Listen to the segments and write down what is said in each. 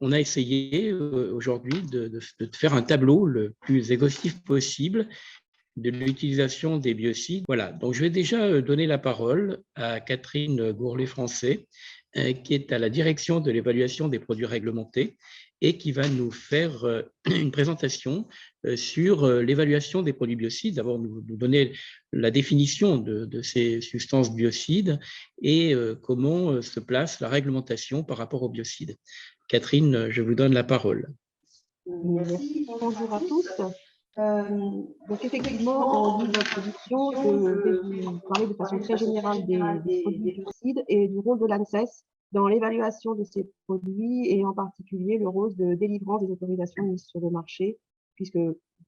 on a essayé aujourd'hui de faire un tableau le plus exhaustif possible de l'utilisation des biocides. Voilà, donc je vais déjà donner la parole à Catherine Gourlet-Français, qui est à la direction de l'évaluation des produits réglementés et qui va nous faire une présentation sur l'évaluation des produits biocides. D'abord, nous donner la définition de ces substances biocides et comment se place la réglementation par rapport aux biocides. Catherine, je vous donne la parole. Merci, bonjour à tous. Donc effectivement, en guise d'introduction, je vais vous parler de façon très générale des produits biocides et du rôle de l'ANSES dans l'évaluation de ces produits et en particulier le rôle de délivrance des autorisations mises sur le marché, puisque,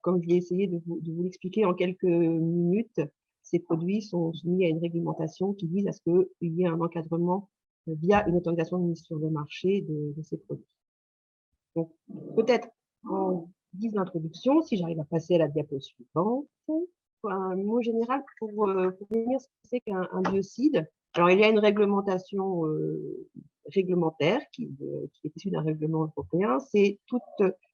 comme je l'ai essayé de vous l'expliquer en quelques minutes, ces produits sont soumis à une réglementation qui vise à ce qu'il y ait un encadrement via une autorisation de mise sur le marché de ces produits. Donc, peut-être en guise d'introduction, si j'arrive à passer à la diapo suivante, un mot général pour définir ce que c'est qu'un biocide. Alors, il y a une réglementation réglementaire qui est issue d'un règlement européen. C'est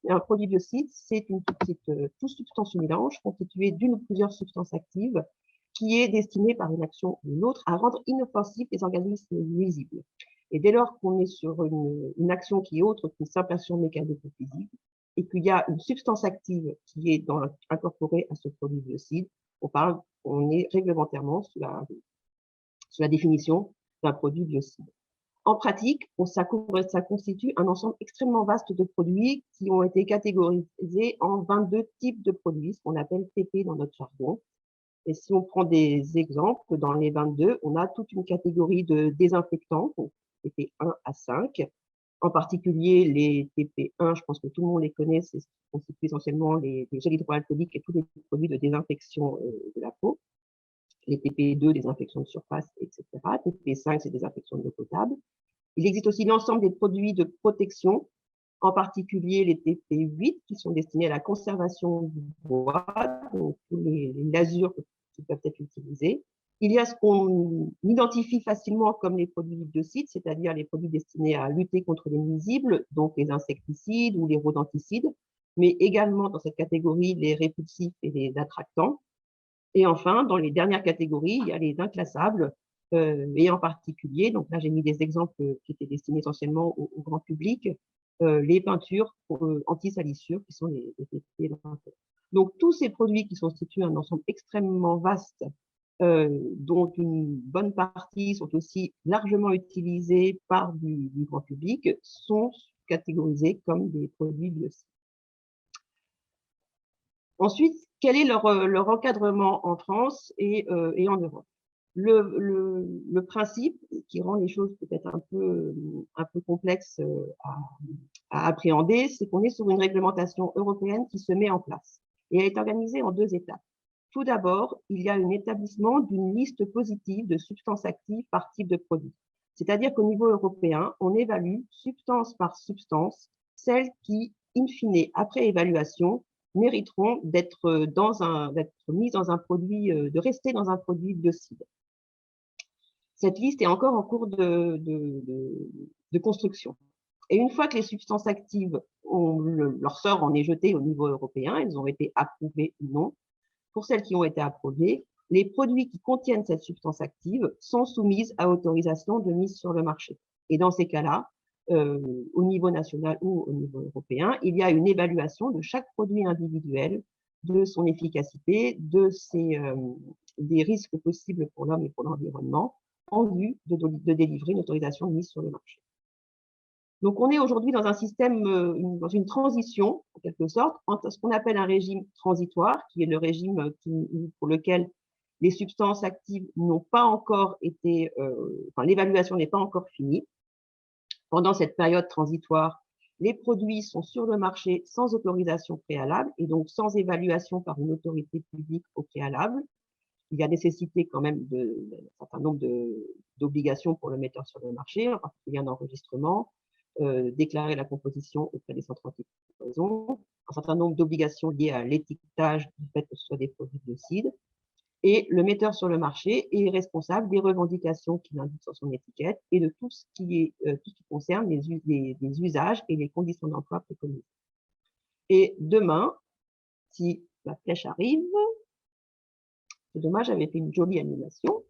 un produit biocide, c'est une toute substance ou mélange constituée d'une ou plusieurs substances actives qui est destinée par une action ou une autre à rendre inoffensifs les organismes nuisibles. Et dès lors qu'on est sur une action qui est autre qu'une simple action mécanique ou physique, et qu'il y a une substance active qui est incorporée à ce produit biocide, on est réglementairement sous la définition d'un produit biocide. En pratique, ça constitue un ensemble extrêmement vaste de produits qui ont été catégorisés en 22 types de produits, ce qu'on appelle TP dans notre jargon. Et si on prend des exemples, dans les 22, on a toute une catégorie de désinfectants, donc TP1 à 5. En particulier, les TP1, je pense que tout le monde les connaît, c'est constitué essentiellement les gels hydroalcooliques et tous les produits de désinfection de la peau. Les TP2, désinfection de surface, etc. TP5, c'est désinfection de l'eau potable. Il existe aussi l'ensemble des produits de protection, en particulier les TP8, qui sont destinés à la conservation du bois, donc tous les lasures qui peuvent être utilisés. Il y a ce qu'on identifie facilement comme les produits biocides, c'est-à-dire les produits destinés à lutter contre les nuisibles, donc les insecticides ou les rodenticides, mais également dans cette catégorie les répulsifs et les attractants. Et enfin, dans les dernières catégories, il y a les inclassables, et en particulier, donc là j'ai mis des exemples qui étaient destinés essentiellement au grand public, les peintures anti-salissure qui sont les TP. Donc tous ces produits qui constituent un ensemble extrêmement vaste, dont une bonne partie sont aussi largement utilisés par du grand public, sont catégorisés comme des produits biocides. Ensuite, quel est leur encadrement en France et en Europe? Le principe qui rend les choses peut-être un peu complexes à appréhender, c'est qu'on est sur une réglementation européenne qui se met en place et elle est organisée en 2 étapes. Tout d'abord, il y a un établissement d'une liste positive de substances actives par type de produit. C'est-à-dire qu'au niveau européen, on évalue substance par substance celles qui, in fine, après évaluation, mériteront d'être mises dans un produit, de rester dans un produit biocide. Cette liste est encore en cours de construction. Et une fois que les substances actives, leur sort en est jeté au niveau européen, elles ont été approuvées ou non. Pour celles qui ont été approuvées, les produits qui contiennent cette substance active sont soumis à autorisation de mise sur le marché. Et dans ces cas-là, au niveau national ou au niveau européen, il y a une évaluation de chaque produit individuel, de son efficacité, des risques possibles pour l'homme et pour l'environnement, en vue de délivrer une autorisation de mise sur le marché. Donc, on est aujourd'hui dans un système, dans une transition, en quelque sorte, entre ce qu'on appelle un régime transitoire, qui est le régime pour lequel les substances actives n'ont pas encore été, l'évaluation n'est pas encore finie. Pendant cette période transitoire, les produits sont sur le marché sans autorisation préalable et donc sans évaluation par une autorité publique au préalable. Il y a nécessité quand même d'un certain nombre d'obligations pour le metteur sur le marché, en particulier un enregistrement, déclarer la composition auprès des centres anti-poison, un certain nombre d'obligations liées à l'étiquetage du fait que ce soit des produits biocides. Et le metteur sur le marché est responsable des revendications qu'il indique sur son étiquette et de tout ce qui concerne les usages et les conditions d'emploi préconisées. Et demain, si la flèche arrive, c'est dommage, j'avais fait une jolie animation.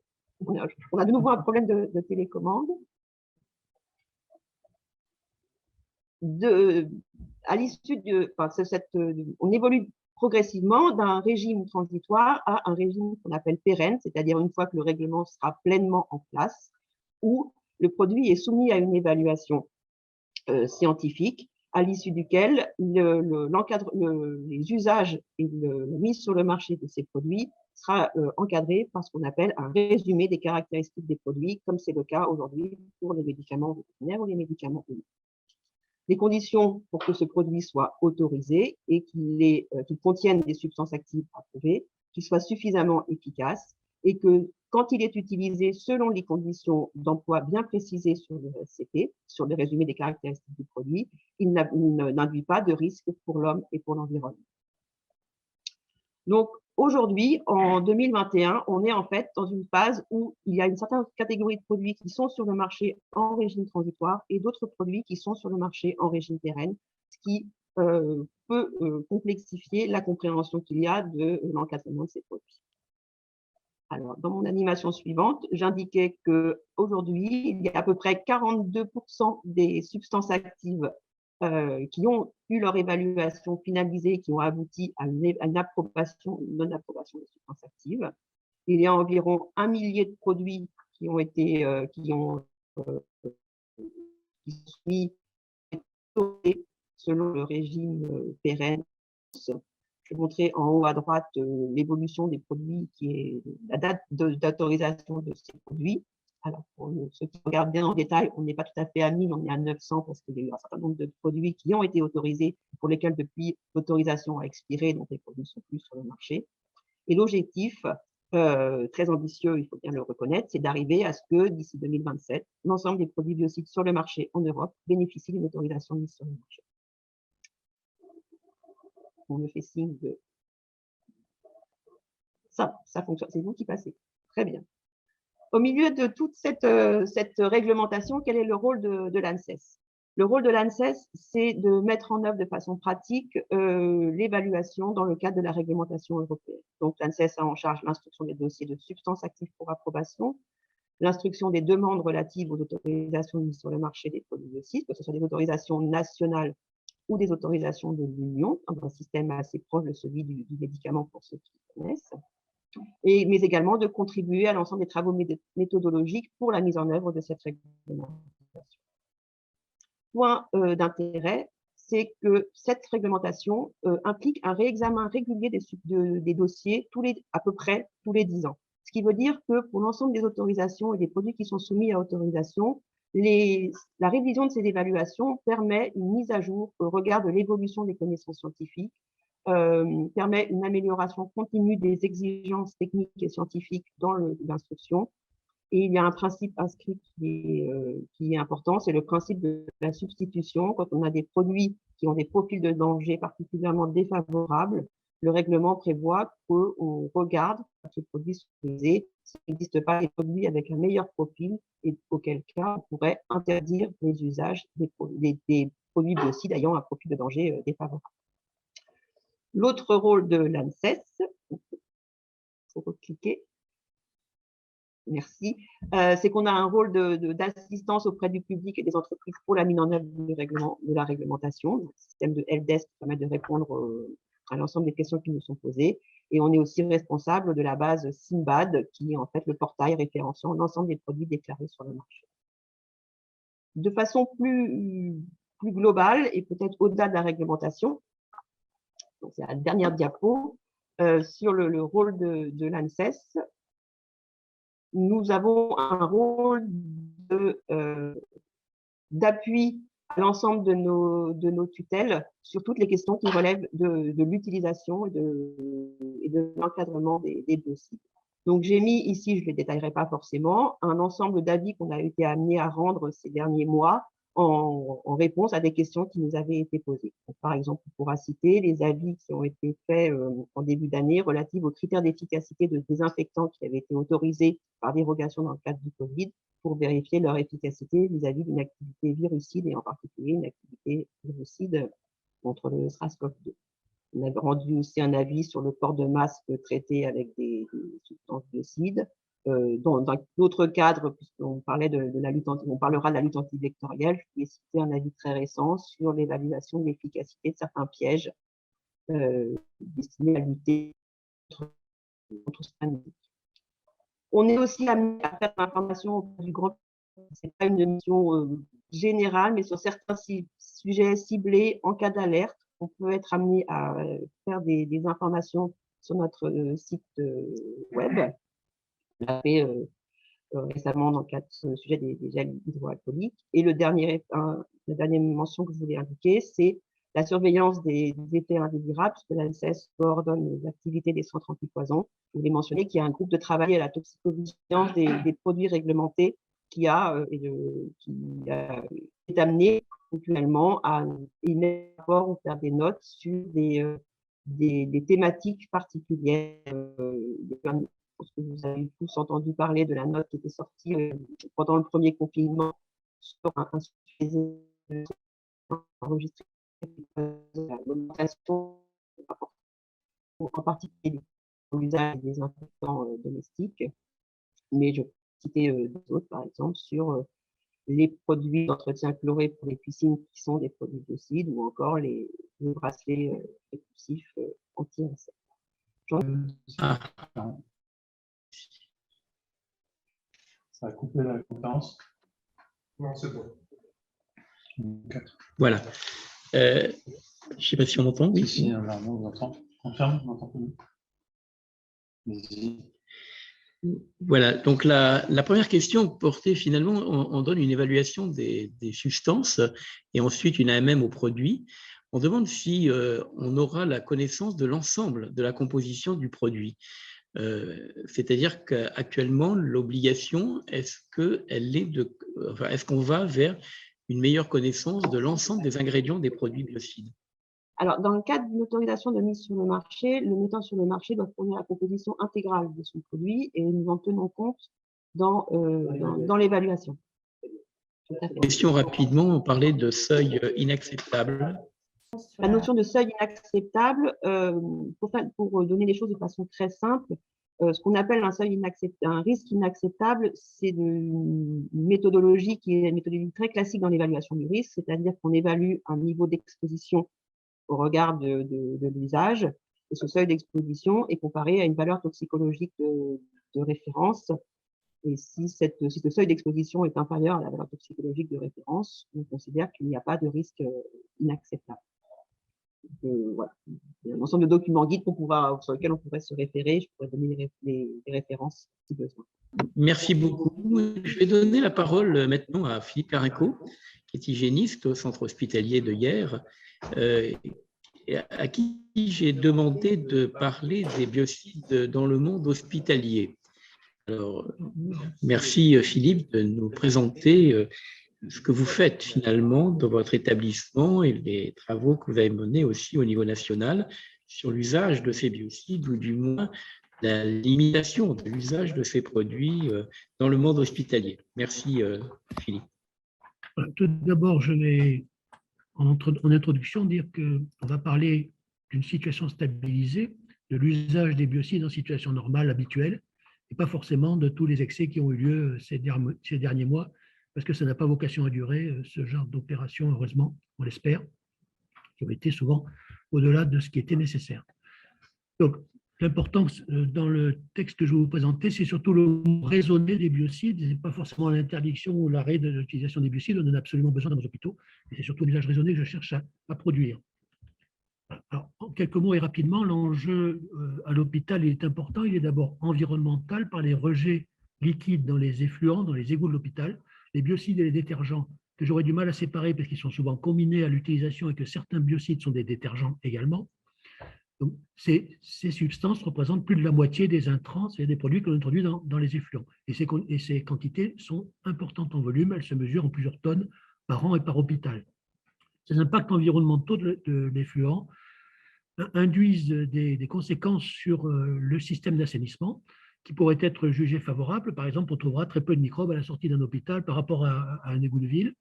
On a de nouveau un problème de télécommande. À l'issue on évolue progressivement d'un régime transitoire à un régime qu'on appelle pérenne, c'est-à-dire une fois que le règlement sera pleinement en place, où le produit est soumis à une évaluation scientifique, à l'issue duquel les usages et la mise sur le marché de ces produits sera encadré par ce qu'on appelle un résumé des caractéristiques des produits, comme c'est le cas aujourd'hui pour les médicaments vétérinaires ou les médicaments humains. Les conditions pour que ce produit soit autorisé et qu'il contienne des substances actives approuvées, qu'il soit suffisamment efficace et que quand il est utilisé selon les conditions d'emploi bien précisées sur le RCP, sur le résumé des caractéristiques du produit, il n'induit pas de risque pour l'homme et pour l'environnement. Donc, aujourd'hui, en 2021, on est en fait dans une phase où il y a une certaine catégorie de produits qui sont sur le marché en régime transitoire et d'autres produits qui sont sur le marché en régime pérenne, ce qui peut complexifier la compréhension qu'il y a de l'encadrement de ces produits. Alors, dans mon animation suivante, j'indiquais qu'aujourd'hui, il y a à peu près 42% des substances actives qui ont eu leur évaluation finalisée, qui ont abouti à une approbation ou une non-approbation des substances actives. Il y a environ 1 millier de produits qui sont mis selon le régime pérenne. Je vais montrer en haut à droite l'évolution des produits, qui est la date d'autorisation de ces produits. Alors, pour ceux qui regardent bien en détail, on n'est pas tout à fait à 1000, on est à 900 parce qu'il y a eu un certain nombre de produits qui ont été autorisés, pour lesquels depuis l'autorisation a expiré, donc les produits ne sont plus sur le marché. Et l'objectif, très ambitieux, il faut bien le reconnaître, c'est d'arriver à ce que d'ici 2027, l'ensemble des produits biocides sur le marché en Europe bénéficient d'une autorisation mise sur le marché. On me fait signe de... Ça fonctionne, c'est vous qui passez. Très bien. Au milieu de toute cette réglementation, quel est le rôle de l'ANSES? Le rôle de l'ANSES, c'est de mettre en œuvre de façon pratique l'évaluation dans le cadre de la réglementation européenne. Donc, l'ANSES a en charge l'instruction des dossiers de substances actives pour approbation, l'instruction des demandes relatives aux autorisations mises sur le marché des produits biocides, que ce soit des autorisations nationales ou des autorisations de l'Union, dans un système assez proche de celui du médicament pour ceux qui connaissent. Mais également de contribuer à l'ensemble des travaux méthodologiques pour la mise en œuvre de cette réglementation. Point d'intérêt, c'est que cette réglementation implique un réexamen régulier des dossiers à peu près tous les 10 ans. Ce qui veut dire que pour l'ensemble des autorisations et des produits qui sont soumis à autorisation, la révision de ces évaluations permet une mise à jour au regard de l'évolution des connaissances scientifiques, permet une amélioration continue des exigences techniques et scientifiques dans l'instruction. Et il y a un principe inscrit qui est important, c'est le principe de la substitution. Quand on a des produits qui ont des profils de danger particulièrement défavorables, le règlement prévoit qu'on regarde ces produits sont utilisés, s'il n'existe pas des produits avec un meilleur profil, et auquel cas on pourrait interdire les usages des produits biocides ayant un profil de danger défavorable. L'autre rôle de l'ANSES, il faut recliquer, merci, c'est qu'on a un rôle d'assistance auprès du public et des entreprises pour la mise en œuvre de la réglementation. Le système de helpdesk permet de répondre à l'ensemble des questions qui nous sont posées. Et on est aussi responsable de la base SIMBAD, qui est en fait le portail référençant l'ensemble des produits déclarés sur le marché. De façon plus globale et peut-être au-delà de la réglementation, donc c'est la dernière diapo, sur le rôle de l'ANSES, nous avons un rôle d'appui à l'ensemble de nos tutelles sur toutes les questions qui relèvent de l'utilisation et de l'encadrement des dossiers. Donc, j'ai mis ici, je ne les détaillerai pas forcément, un ensemble d'avis qu'on a été amené à rendre ces derniers mois en réponse à des questions qui nous avaient été posées. Donc, par exemple, on pourra citer les avis qui ont été faits en début d'année relatifs aux critères d'efficacité de désinfectants qui avaient été autorisés par dérogation dans le cadre du Covid pour vérifier leur efficacité vis-à-vis d'une activité virucide et en particulier une activité virucide contre le SARS-CoV-2. On a rendu aussi un avis sur le port de masques traités avec des substances biocides. Dans d'autres cadres, puisqu'on parlait de la lutte on parlera de la lutte antivectorielle, je voulais citer un avis très récent sur l'évaluation de l'efficacité de certains pièges destinés à lutter contre ce pandémie. On est aussi amené à faire l'information auprès du grand public. Ce n'est pas une mission générale, mais sur certains sujets ciblés en cas d'alerte, on peut être amené à faire des informations sur notre site web. On l'a fait récemment dans le cadre du sujet des gels hydroalcooliques. Et la dernière mention que je voulais indiquer, c'est la surveillance des effets indésirables, puisque l'ANSES coordonne les activités des centres antipoison. Je voulais mentionner qu'il y a un groupe de travail à la toxicovigilance des produits réglementés qui est amené ponctuellement à émettre un rapport ou faire des notes sur des thématiques particulières. Je pense que vous avez tous entendu parler de la note qui était sortie pendant le premier confinement sur un sujet enregistré l'augmentation en particulier l'usage des infectants domestiques, mais je peux citer d'autres autres, par exemple, sur les produits d'entretien chlorés pour les piscines qui sont des produits biocides ou encore les bracelets répulsifs anti-insectes. Ça a coupé la conférence? Non, c'est bon. Voilà. Je ne sais pas si on m'entend. Oui, si, on vous entend. Confirme, on entend plus. Voilà, donc la première question portait finalement, on donne une évaluation des substances et ensuite une AMM au produit. On demande si on aura la connaissance de l'ensemble de la composition du produit. C'est-à-dire qu'actuellement, l'obligation, est-ce qu'on va vers une meilleure connaissance de l'ensemble des ingrédients des produits biocides? Alors, dans le cadre d'une autorisation de mise sur le marché, le metteur sur le marché doit fournir la composition intégrale de son produit et nous en tenons compte dans l'évaluation. Question rapidement, on parlait de seuil inacceptable. La notion de seuil inacceptable, pour donner les choses de façon très simple, ce qu'on appelle un risque inacceptable, c'est une méthodologie qui est une méthodologie très classique dans l'évaluation du risque, c'est-à-dire qu'on évalue un niveau d'exposition au regard de l'usage, et ce seuil d'exposition est comparé à une valeur toxicologique de référence. Et si ce seuil d'exposition est inférieur à la valeur toxicologique de référence, on considère qu'il n'y a pas de risque inacceptable. Voilà. Il y a un ensemble de documents guides sur lesquels on pourrait se référer. Je pourrais donner des références si besoin. Merci beaucoup. Je vais donner la parole maintenant à Philippe Carinco, qui est hygiéniste au centre hospitalier de Hyères, à qui j'ai demandé de parler des biocides dans le monde hospitalier. Alors, merci Philippe de nous présenter ce que vous faites finalement dans votre établissement et les travaux que vous avez menés aussi au niveau national sur l'usage de ces biocides ou du moins la limitation de l'usage de ces produits dans le monde hospitalier. Merci Philippe. Tout d'abord, je vais en introduction dire qu'on va parler d'une situation stabilisée, de l'usage des biocides en situation normale, habituelle, et pas forcément de tous les excès qui ont eu lieu ces derniers mois, parce que ça n'a pas vocation à durer, ce genre d'opération, heureusement, on l'espère, qui ont été souvent au-delà de ce qui était nécessaire. Donc, l'important dans le texte que je vais vous présenter, c'est surtout le raisonner des biocides, et pas forcément l'interdiction ou l'arrêt de l'utilisation des biocides, on en a absolument besoin dans nos hôpitaux, et c'est surtout l'usage raisonné que je cherche à produire. Alors, en quelques mots et rapidement, l'enjeu à l'hôpital est important, il est d'abord environnemental par les rejets liquides dans les effluents, dans les égouts de l'hôpital, les biocides et les détergents que j'aurais du mal à séparer parce qu'ils sont souvent combinés à l'utilisation et que certains biocides sont des détergents également. Donc, ces substances représentent plus de la moitié des intrants, c'est des produits que l'on introduit dans les effluents. Et ces quantités sont importantes en volume, elles se mesurent en plusieurs tonnes par an et par hôpital. Ces impacts environnementaux de l'effluent induisent des conséquences sur le système d'assainissement qui pourraient être jugées favorables. Par exemple, on trouvera très peu de microbes à la sortie d'un hôpital par rapport à un égout de ville,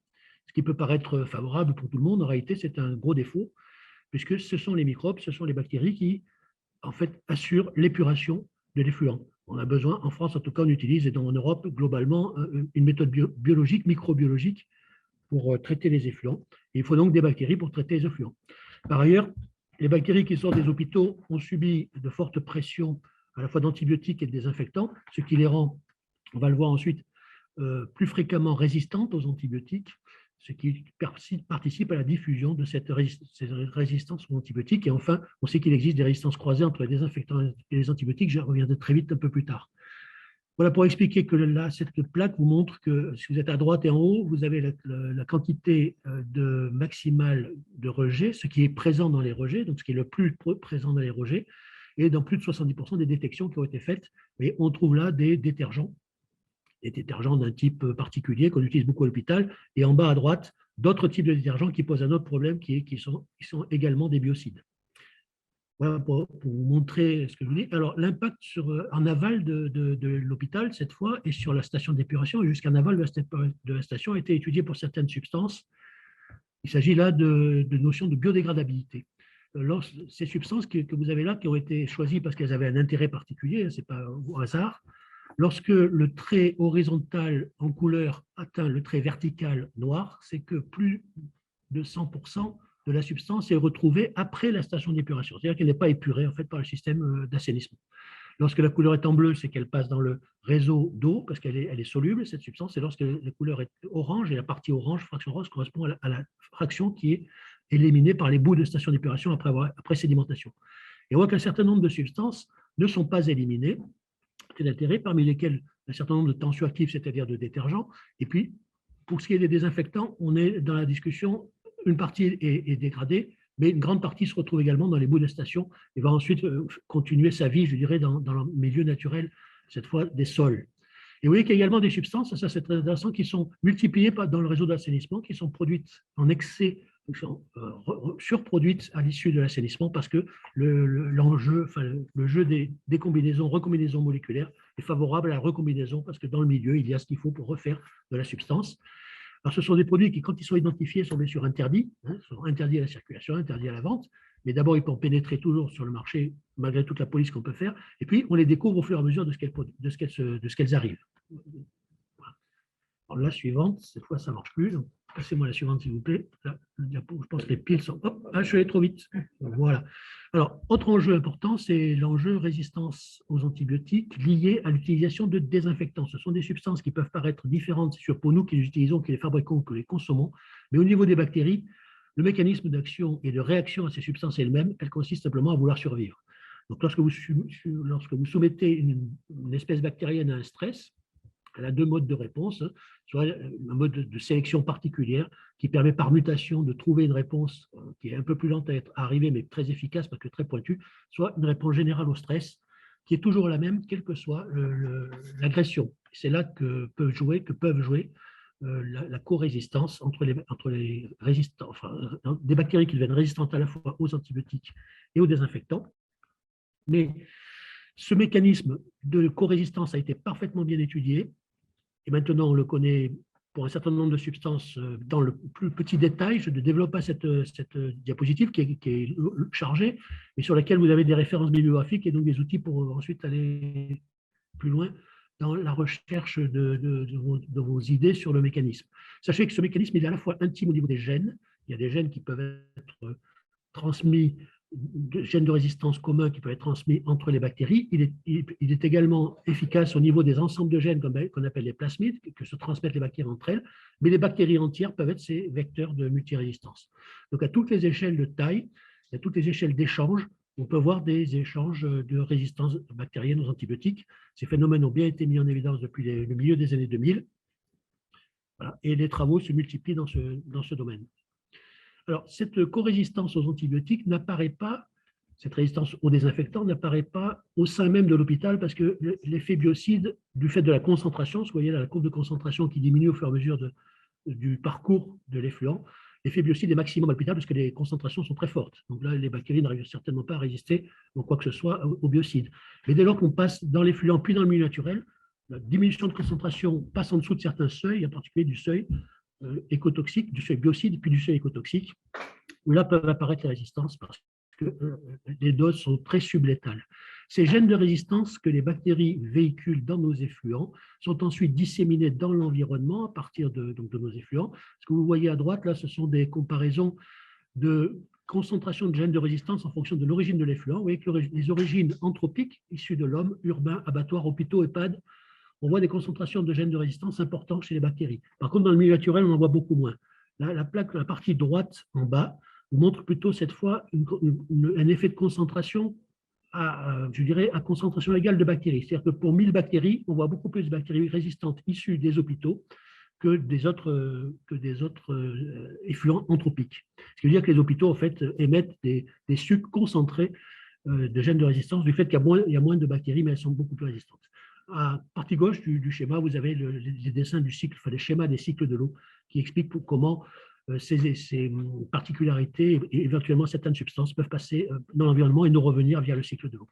ce qui peut paraître favorable pour tout le monde. En réalité, c'est un gros défaut, puisque ce sont les microbes, ce sont les bactéries qui, en fait, assurent l'épuration de l'effluent. On a besoin, en France en tout cas, on utilise, et en Europe, globalement, une méthode biologique, microbiologique, pour traiter les effluents. Et il faut donc des bactéries pour traiter les effluents. Par ailleurs, les bactéries qui sortent des hôpitaux ont subi de fortes pressions à la fois d'antibiotiques et de désinfectants, ce qui les rend, on va le voir ensuite, plus fréquemment résistantes aux antibiotiques, ce qui participe à la diffusion de cette résistance aux antibiotiques. Et enfin, on sait qu'il existe des résistances croisées entre les désinfectants et les antibiotiques. Je reviendrai très vite un peu plus tard. Voilà pour expliquer que là, cette plaque vous montre que si vous êtes à droite et en haut, vous avez la quantité maximale de rejets, ce qui est présent dans les rejets, donc ce qui est le plus présent dans les rejets, et dans plus de 70% des détections qui ont été faites. Et on trouve là des détergents d'un type particulier qu'on utilise beaucoup à l'hôpital, et en bas à droite, d'autres types de détergents qui posent un autre problème, qui sont également des biocides. Voilà pour vous montrer ce que je vous dis. Alors, l'impact en aval de l'hôpital, cette fois, et sur la station d'épuration, et jusqu'en aval de la station, a été étudié pour certaines substances. Il s'agit là de notions de biodégradabilité. Ces substances que vous avez là, qui ont été choisies parce qu'elles avaient un intérêt particulier, ce n'est pas au hasard, lorsque le trait horizontal en couleur atteint le trait vertical noir, c'est que plus de 100% de la substance est retrouvée après la station d'épuration. C'est-à-dire qu'elle n'est pas épurée en fait, par le système d'assainissement. Lorsque la couleur est en bleu, c'est qu'elle passe dans le réseau d'eau parce qu'elle est soluble, cette substance. Et lorsque la couleur est orange, et la partie orange, fraction rose, correspond à la fraction qui est éliminée par les bouts de station d'épuration après sédimentation. Et on voit qu'un certain nombre de substances ne sont pas éliminées, c'est d'intérêt, parmi lesquelles un certain nombre de tensioactifs, c'est-à-dire de détergents. Et puis, pour ce qui est des désinfectants, on est dans la discussion, une partie est dégradée, mais une grande partie se retrouve également dans les bouts de station et va ensuite continuer sa vie, je dirais, dans le milieu naturel, cette fois des sols. Et vous voyez qu'il y a également des substances, ça c'est très intéressant, qui sont multipliées dans le réseau d'assainissement, qui sont produites en excès, qui sont surproduites à l'issue de l'assainissement parce que le jeu des combinaisons, recombinaisons moléculaires est favorable à la recombinaison parce que dans le milieu, il y a ce qu'il faut pour refaire de la substance. Alors, ce sont des produits qui, quand ils sont identifiés, sont bien sûr interdits, sont interdits à la circulation, interdits à la vente, mais d'abord, ils peuvent pénétrer toujours sur le marché, malgré toute la police qu'on peut faire, et puis on les découvre au fur et à mesure de ce qu'elles arrivent. Voilà. Alors, la suivante, cette fois, ça ne marche plus, donc passez-moi la suivante, s'il vous plaît. Là, le diapo, je pense que les piles sont… Hop, je suis allé trop vite. Voilà. Alors, autre enjeu important, c'est l'enjeu résistance aux antibiotiques lié à l'utilisation de désinfectants. Ce sont des substances qui peuvent paraître différentes pour nous qui les utilisons, qui les fabriquons, que les consommons, mais au niveau des bactéries, le mécanisme d'action et de réaction à ces substances est le même, elle consiste simplement à vouloir survivre. Donc, lorsque vous soumettez une espèce bactérienne à un stress, elle a deux modes de réponse, soit un mode de sélection particulière qui permet par mutation de trouver une réponse qui est un peu plus lente à arriver, mais très efficace parce que très pointue, soit une réponse générale au stress qui est toujours la même, quelle que soit l'agression. C'est là que peuvent jouer la co-résistance entre les résistants, des bactéries qui deviennent résistantes à la fois aux antibiotiques et aux désinfectants. Mais ce mécanisme de co-résistance a été parfaitement bien étudié et maintenant on le connaît pour un certain nombre de substances dans le plus petit détail. Je ne développe pas cette diapositive qui est chargée, mais sur laquelle vous avez des références bibliographiques et donc des outils pour ensuite aller plus loin dans la recherche de vos idées sur le mécanisme. Sachez que ce mécanisme est à la fois intime au niveau des gènes. Il y a des gènes qui peuvent être transmis, gènes de résistance communs qui peuvent être transmis entre les bactéries. Il est également efficace au niveau des ensembles de gènes qu'on appelle les plasmides, que se transmettent les bactéries entre elles, mais les bactéries entières peuvent être ces vecteurs de multirésistance. Donc à toutes les échelles de taille, à toutes les échelles d'échange, on peut voir des échanges de résistance bactérienne aux antibiotiques. Ces phénomènes ont bien été mis en évidence depuis le milieu des années 2000. Voilà, et les travaux se multiplient dans ce domaine. Alors, cette co-résistance aux antibiotiques n'apparaît pas, cette résistance aux désinfectants n'apparaît pas au sein même de l'hôpital parce que l'effet biocide, du fait de la concentration, vous voyez là, la courbe de concentration qui diminue au fur et à mesure du parcours de l'effluent, l'effet biocide est maximum à l'hôpital parce que les concentrations sont très fortes. Donc là, les bactéries n'arrivent certainement pas à résister ou quoi que ce soit au biocide. Mais dès lors qu'on passe dans l'effluent puis dans le milieu naturel, la diminution de concentration passe en dessous de certains seuils, en particulier du seuil écotoxique, du seuil biocide, puis du seuil écotoxique, où là peuvent apparaître les résistances parce que les doses sont très sublétales. Ces gènes de résistance que les bactéries véhiculent dans nos effluents sont ensuite disséminés dans l'environnement à partir de nos effluents. Ce que vous voyez à droite, là, ce sont des comparaisons de concentration de gènes de résistance en fonction de l'origine de l'effluent. Vous voyez que les origines anthropiques, issues de l'homme, urbains, abattoirs, hôpitaux, EHPAD, on voit des concentrations de gènes de résistance importantes chez les bactéries. Par contre, dans le milieu naturel, on en voit beaucoup moins. Là, la partie droite en bas vous montre plutôt cette fois un effet de concentration je dirais, à concentration égale de bactéries. C'est-à-dire que pour 1000 bactéries, on voit beaucoup plus de bactéries résistantes issues des hôpitaux que des autres effluents anthropiques. Ce qui veut dire que les hôpitaux, en fait, émettent des sucs concentrés de gènes de résistance du fait qu'il y a moins de bactéries, mais elles sont beaucoup plus résistantes. À partie gauche du schéma, vous avez les dessins du cycle, enfin les schémas des cycles de l'eau qui expliquent comment ces particularités et éventuellement certaines substances peuvent passer dans l'environnement et nous revenir via le cycle de l'eau.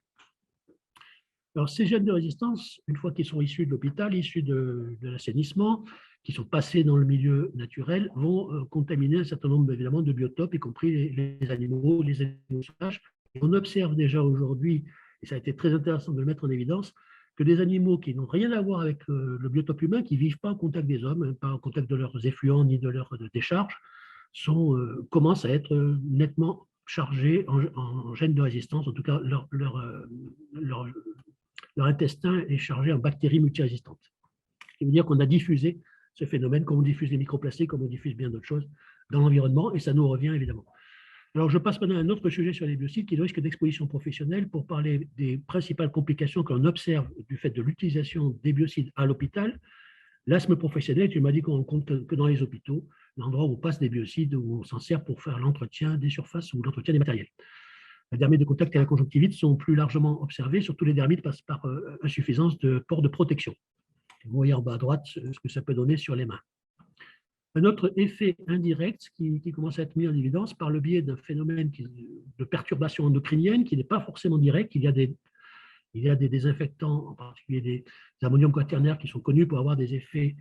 Alors, ces gènes de résistance, une fois qu'ils sont issus de l'hôpital, issus de l'assainissement, qui sont passés dans le milieu naturel, vont contaminer un certain nombre évidemment de biotopes, y compris les animaux sauvages. Et on observe déjà aujourd'hui, et ça a été très intéressant de le mettre en évidence, que des animaux qui n'ont rien à voir avec le biotope humain, qui ne vivent pas en contact des hommes, pas en contact de leurs effluents ni de leurs décharges, commencent à être nettement chargés en gènes de résistance. En tout cas, leur intestin est chargé en bactéries multirésistantes. Ce qui veut dire qu'on a diffusé ce phénomène, comme on diffuse les microplastiques, comme on diffuse bien d'autres choses dans l'environnement, et ça nous revient évidemment. Alors, je passe maintenant à un autre sujet sur les biocides, qui est le risque d'exposition professionnelle, pour parler des principales complications que l'on observe du fait de l'utilisation des biocides à l'hôpital. L'asthme professionnel, tu m'as dit qu'on rencontre que dans les hôpitaux, l'endroit où on passe des biocides, où on s'en sert pour faire l'entretien des surfaces ou l'entretien des matériels. Les dermites de contact et la conjonctivite sont plus largement observés, surtout les dermites passent par insuffisance de pores de protection. Vous voyez en bas à droite ce que ça peut donner sur les mains. Un autre effet indirect qui commence à être mis en évidence par le biais d'un phénomène de perturbation endocrinienne qui n'est pas forcément direct. Il y a des désinfectants, en particulier des ammoniums quaternaires, qui sont connus pour avoir des effets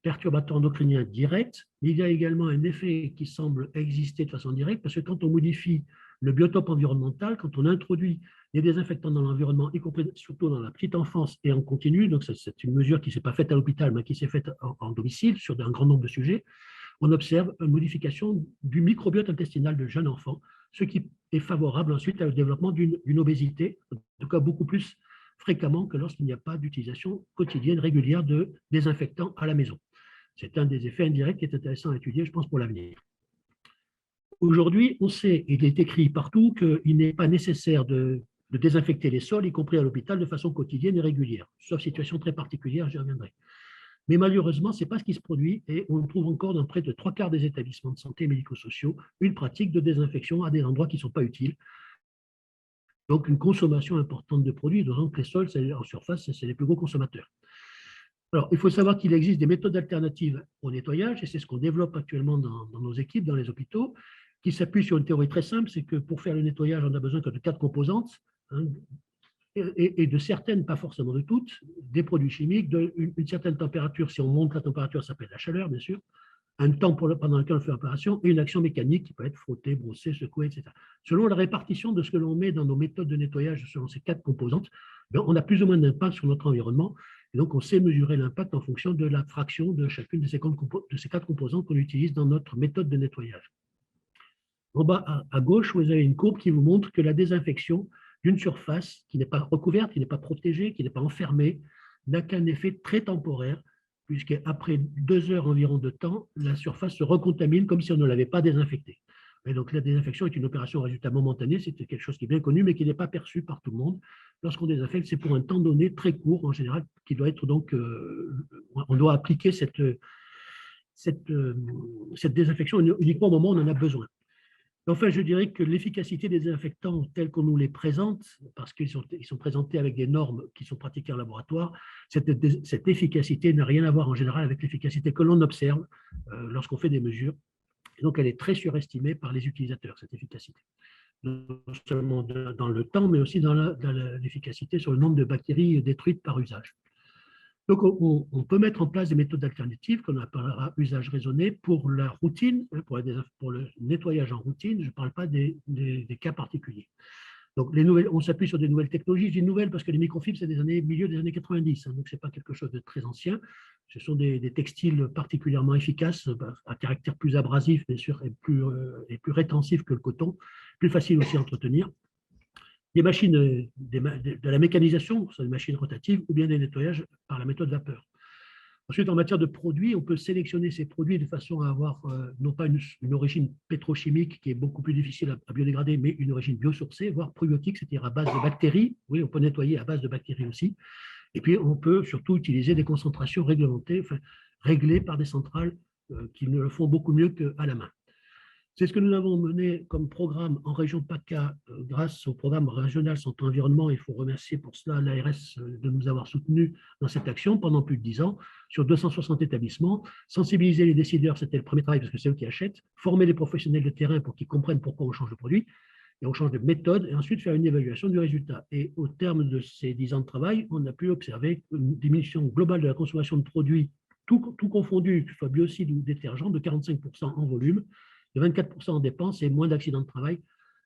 perturbateurs endocriniens directs. Mais il y a également un effet qui semble exister de façon directe, parce que quand on modifie le biotope environnemental, quand on introduit des désinfectants dans l'environnement, y compris surtout dans la petite enfance et en continu, donc c'est une mesure qui ne s'est pas faite à l'hôpital, mais qui s'est faite en domicile sur un grand nombre de sujets, on observe une modification du microbiote intestinal de jeunes enfants, ce qui est favorable ensuite au développement d'une obésité, en tout cas beaucoup plus fréquemment que lorsqu'il n'y a pas d'utilisation quotidienne régulière de désinfectants à la maison. C'est un des effets indirects qui est intéressant à étudier, je pense, pour l'avenir. Aujourd'hui, on sait, il est écrit partout, qu'il n'est pas nécessaire de désinfecter les sols, y compris à l'hôpital, de façon quotidienne et régulière, sauf situation très particulière, j'y reviendrai. Mais malheureusement, ce n'est pas ce qui se produit et on trouve encore dans près de 3/4 des établissements de santé médico-sociaux une pratique de désinfection à des endroits qui ne sont pas utiles. Donc, une consommation importante de produits, d'autant que les sols, en surface, c'est les plus gros consommateurs. Alors, il faut savoir qu'il existe des méthodes alternatives au nettoyage et c'est ce qu'on développe actuellement dans nos équipes, dans les hôpitaux, qui s'appuie sur une théorie très simple, c'est que pour faire le nettoyage, on n'a besoin que de 4 composantes, hein, et de certaines, pas forcément de toutes, des produits chimiques, une certaine température, si on monte la température, ça s'appelle la chaleur, bien sûr, un temps pendant lequel on fait l'opération, et une action mécanique qui peut être frotter, brosser, secouer, etc. Selon la répartition de ce que l'on met dans nos méthodes de nettoyage selon ces 4 composantes, on a plus ou moins d'impact sur notre environnement, et donc on sait mesurer l'impact en fonction de la fraction de chacune de ces 4 composantes qu'on utilise dans notre méthode de nettoyage. En bas à gauche, vous avez une courbe qui vous montre que la désinfection d'une surface qui n'est pas recouverte, qui n'est pas protégée, qui n'est pas enfermée, n'a qu'un effet très temporaire, puisqu'après 2 heures environ de temps, la surface se recontamine comme si on ne l'avait pas désinfectée. Et donc la désinfection est une opération au résultat momentané, c'est quelque chose qui est bien connu, mais qui n'est pas perçu par tout le monde. Lorsqu'on désinfecte, c'est pour un temps donné très court, en général, qui doit être donc, on doit appliquer cette désinfection uniquement au moment où on en a besoin. Enfin, je dirais que l'efficacité des désinfectants tels qu'on nous les présente, parce qu'ils sont présentés avec des normes qui sont pratiquées en laboratoire, cette efficacité n'a rien à voir en général avec l'efficacité que l'on observe lorsqu'on fait des mesures. Et donc, elle est très surestimée par les utilisateurs, cette efficacité. Non seulement dans le temps, mais aussi dans l'efficacité sur le nombre de bactéries détruites par usage. Donc, on peut mettre en place des méthodes alternatives qu'on appellera usage raisonné pour la routine, pour le nettoyage en routine. Je ne parle pas des cas particuliers. Donc, on s'appuie sur des nouvelles technologies. Je dis nouvelles parce que les microfibres, c'est milieu des années 90, donc ce n'est pas quelque chose de très ancien. Ce sont des textiles particulièrement efficaces, à caractère plus abrasif, bien sûr, et plus rétensif que le coton, plus facile aussi à entretenir. Des machines, de la mécanisation, sur des machines rotatives, ou bien des nettoyages par la méthode vapeur. Ensuite, en matière de produits, on peut sélectionner ces produits de façon à avoir non pas une origine pétrochimique qui est beaucoup plus difficile à biodégrader, mais une origine biosourcée, voire probiotique, c'est-à-dire à base de bactéries. Oui, on peut nettoyer à base de bactéries aussi. Et puis, on peut surtout utiliser des concentrations réglementées, enfin, réglées par des centrales qui ne le font beaucoup mieux qu'à la main. C'est ce que nous avons mené comme programme en région PACA grâce au programme régional santé environnement. Il faut remercier pour cela l'ARS de nous avoir soutenus dans cette action pendant plus de 10 ans sur 260 établissements. Sensibiliser les décideurs, c'était le premier travail parce que c'est eux qui achètent. Former les professionnels de terrain pour qu'ils comprennent pourquoi on change de produit et on change de méthode, et ensuite faire une évaluation du résultat. Et au terme de ces 10 ans de travail, on a pu observer une diminution globale de la consommation de produits, tout confondu, que ce soit biocides ou détergents, de 45% en volume, de 24% en dépenses et moins d'accidents de travail,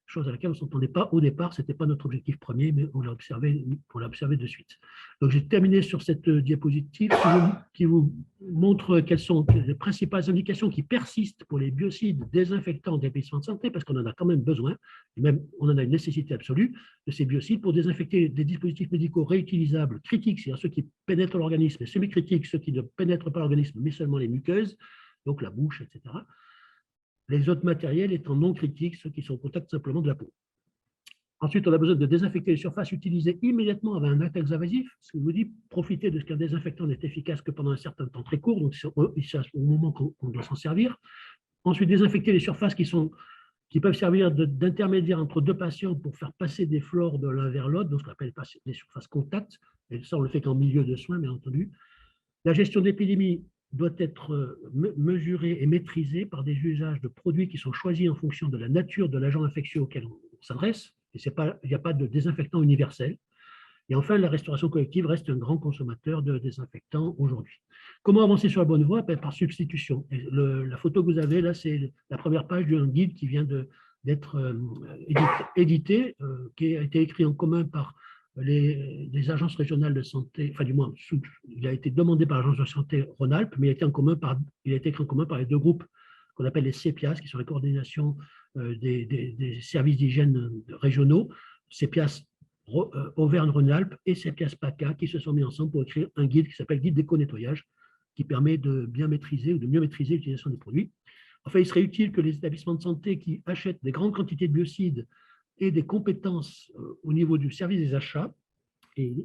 chose à laquelle on ne s'entendait pas au départ, ce n'était pas notre objectif premier, mais on l'a observé de suite. Donc j'ai terminé sur cette diapositive qui vous montre quelles sont les principales indications qui persistent pour les biocides désinfectants des établissements de santé, parce qu'on en a quand même besoin, et même on en a une nécessité absolue de ces biocides pour désinfecter des dispositifs médicaux réutilisables, critiques, c'est-à-dire ceux qui pénètrent l'organisme, et semi-critiques, ceux qui ne pénètrent pas l'organisme, mais seulement les muqueuses, donc la bouche, etc. Les autres matériels étant non critiques, ceux qui sont au contact simplement de la peau. Ensuite, on a besoin de désinfecter les surfaces utilisées immédiatement avec un latex invasif. Ce que je vous dis, profiter de ce qu'un désinfectant n'est efficace que pendant un certain temps très court, donc c'est au moment qu'on doit s'en servir. Ensuite, désinfecter les surfaces qui peuvent servir d'intermédiaire entre deux patients pour faire passer des flores de l'un vers l'autre, donc ce qu'on appelle les surfaces contact, et ça on le fait qu'en milieu de soins, bien entendu. La gestion de l'épidémie doit être mesurée et maîtrisée par des usages de produits qui sont choisis en fonction de la nature de l'agent infectieux auquel on s'adresse. Et il n'y a pas de désinfectant universel. Et enfin, la restauration collective reste un grand consommateur de désinfectants aujourd'hui. Comment avancer sur la bonne voie? Par substitution. Et la photo que vous avez là, c'est la première page d'un guide qui vient d'être édité, qui a été écrit en commun par les agences régionales de santé, enfin du moins, il a été demandé par l'agence de santé Rhône-Alpes, mais il a été écrit en commun par les deux groupes qu'on appelle les CEPIAS, qui sont la coordination des services d'hygiène régionaux, CEPIAS Auvergne-Rhône-Alpes et CEPIAS PACA, qui se sont mis ensemble pour écrire un guide qui s'appelle Guide d'éco-nettoyage, qui permet de bien maîtriser ou de mieux maîtriser l'utilisation des produits. Enfin, il serait utile que les établissements de santé qui achètent des grandes quantités de biocides aient des compétences au niveau du service des achats. Et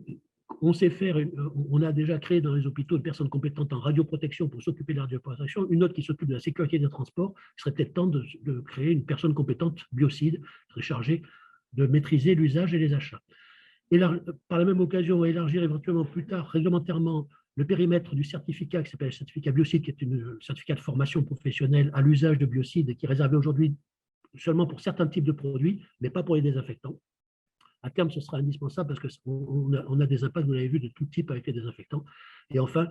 on a déjà créé dans les hôpitaux une personne compétente en radioprotection pour s'occuper de la radioprotection, une autre qui s'occupe de la sécurité des transports. Il serait peut-être temps de créer une personne compétente biocide qui serait chargée de maîtriser l'usage et les achats. Et là, par la même occasion, élargir éventuellement plus tard réglementairement le périmètre du certificat qui s'appelle le certificat biocide, qui est un certificat de formation professionnelle à l'usage de biocides et qui est réservé aujourd'hui seulement pour certains types de produits, mais pas pour les désinfectants. À terme, ce sera indispensable parce qu'on a des impacts, vous l'avez vu, de tout type avec les désinfectants. Et enfin,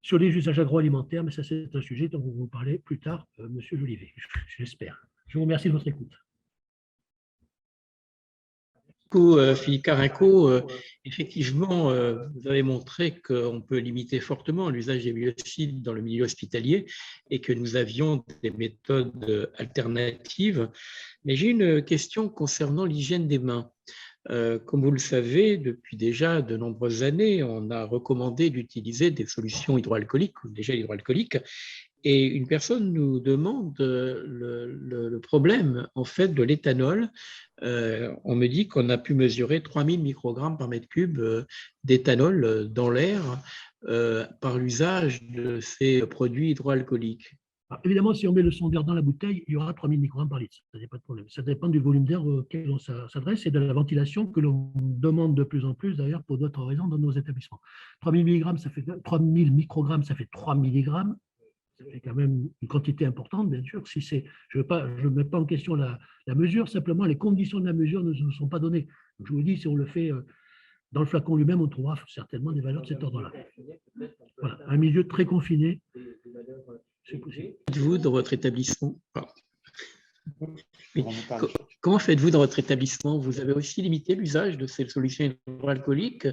sur les usages agroalimentaires, mais ça c'est un sujet dont vous parlez plus tard, Monsieur Jolivet, j'espère. Je vous remercie de votre écoute. Philippe Carinco, effectivement, vous avez montré qu'on peut limiter fortement l'usage des biocides dans le milieu hospitalier et que nous avions des méthodes alternatives. Mais j'ai une question concernant l'hygiène des mains. Comme vous le savez, depuis déjà de nombreuses années, on a recommandé d'utiliser des solutions hydroalcooliques ou des gels hydroalcooliques. Et une personne nous demande le problème en fait de l'éthanol. On me dit qu'on a pu mesurer 3000 microgrammes par mètre cube d'éthanol dans l'air par l'usage de ces produits hydroalcooliques. Alors, évidemment, si on met le sondeur dans la bouteille, il y aura 3000 microgrammes par litre. Ça n'est pas de problème. Ça dépend du volume d'air auquel on s'adresse et de la ventilation que l'on demande de plus en plus, d'ailleurs, pour d'autres raisons dans nos établissements. 3000 mg, ça fait 3000 microgrammes, ça fait 3 mg. C'est quand même une quantité importante, bien sûr. Si je ne mets pas en question la mesure, simplement les conditions de la mesure ne nous sont pas données. Donc, je vous dis, si on le fait dans le flacon lui-même, on trouvera certainement des valeurs de cet ordre-là. Voilà, un milieu très confiné, c'est possible. Faites-vous dans votre établissement Comment faites-vous dans votre établissement? Vous avez aussi limité l'usage de ces solutions hydroalcooliques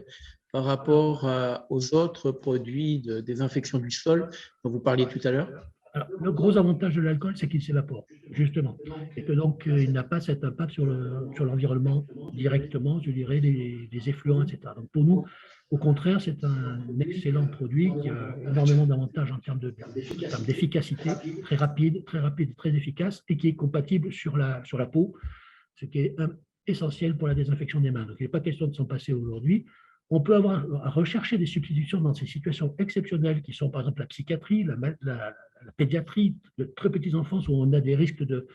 par rapport aux autres produits de désinfection du sol dont vous parliez tout à l'heure? Alors, le gros avantage de l'alcool, c'est qu'il s'évapore, justement, et que donc il n'a pas cet impact sur l'environnement directement, je dirais, des effluents, etc. Donc pour nous, au contraire, c'est un excellent produit qui a énormément d'avantages en termes d'efficacité, très rapide, très efficace, et qui est compatible sur la peau, ce qui est essentiel pour la désinfection des mains. Donc il n'est pas question de s'en passer aujourd'hui. On peut avoir à rechercher des substitutions dans ces situations exceptionnelles qui sont par exemple la psychiatrie, la pédiatrie, de très petits enfants où on a des risques de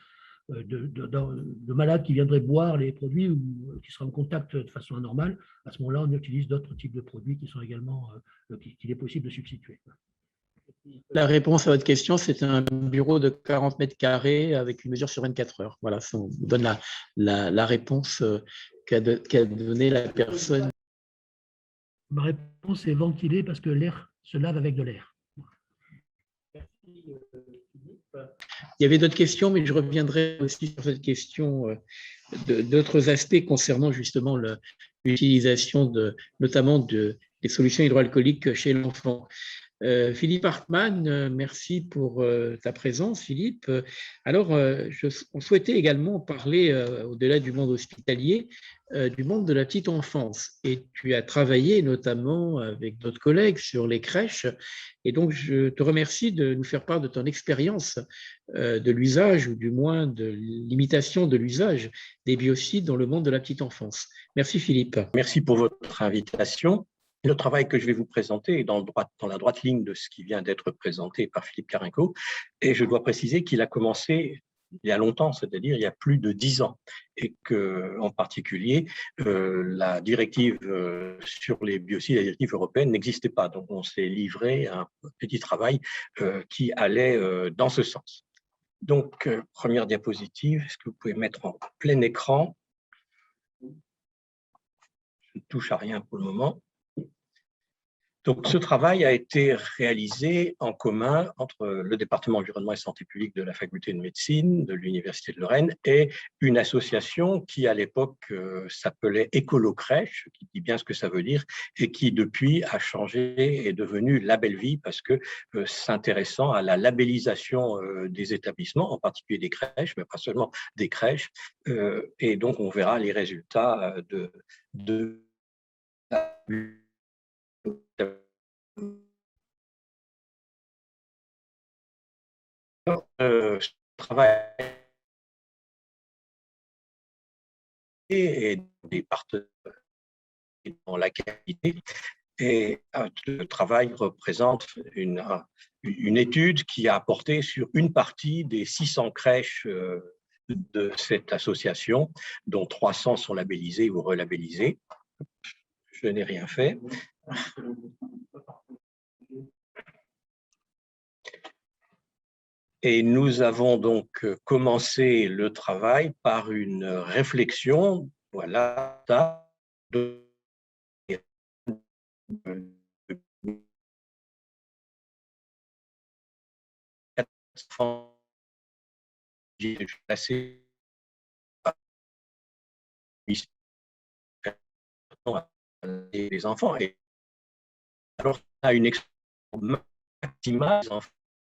malades qui viendraient boire les produits ou qui seraient en contact de façon anormale. À ce moment-là, on utilise d'autres types de produits qui sont également qu'il est possible de substituer. La réponse à votre question, c'est un bureau de 40 mètres carrés avec une mesure sur 24 heures. Voilà, ça vous donne la réponse qu'a donnée la personne. Ma réponse est ventilée parce que l'air se lave avec de l'air. Il y avait d'autres questions, mais je reviendrai aussi sur cette question d'autres aspects concernant justement l'utilisation notamment des solutions hydroalcooliques chez l'enfant. Philippe Hartmann, merci pour ta présence, Philippe. Alors, on souhaitait également parler, au-delà du monde hospitalier, du monde de la petite enfance. Et tu as travaillé notamment avec d'autres collègues sur les crèches. Et donc, je te remercie de nous faire part de ton expérience de l'usage, ou du moins de l'imitation de l'usage des biocides dans le monde de la petite enfance. Merci, Philippe. Merci pour votre invitation. Le travail que je vais vous présenter est dans la droite ligne de ce qui vient d'être présenté par Philippe Carinco, et je dois préciser qu'il a commencé il y a longtemps, c'est-à-dire il y a plus de 10 ans, et qu'en particulier, la directive sur les biocides, la directive européenne n'existait pas, donc on s'est livré à un petit travail qui allait dans ce sens. Donc, première diapositive, est-ce que vous pouvez mettre en plein écran? Je ne touche à rien pour le moment. Donc, ce travail a été réalisé en commun entre le département environnement et santé publique de la faculté de médecine de l'Université de Lorraine et une association qui, à l'époque, s'appelait Écolo-Crèche, qui dit bien ce que ça veut dire, et qui, depuis, a changé et est devenue Label Vie parce que s'intéressant à la labellisation des établissements, en particulier des crèches, mais pas seulement des crèches, et donc on verra les résultats de travail et des partenaires dans la qualité. Et le travail représente une étude qui a porté sur une partie des 600 crèches de cette association, dont 300 sont labellisées ou relabellisées. Je n'ai rien fait. Et nous avons donc commencé le travail par une réflexion, voilà, de les enfants. Et alors, on a une exposition maximale des enfants.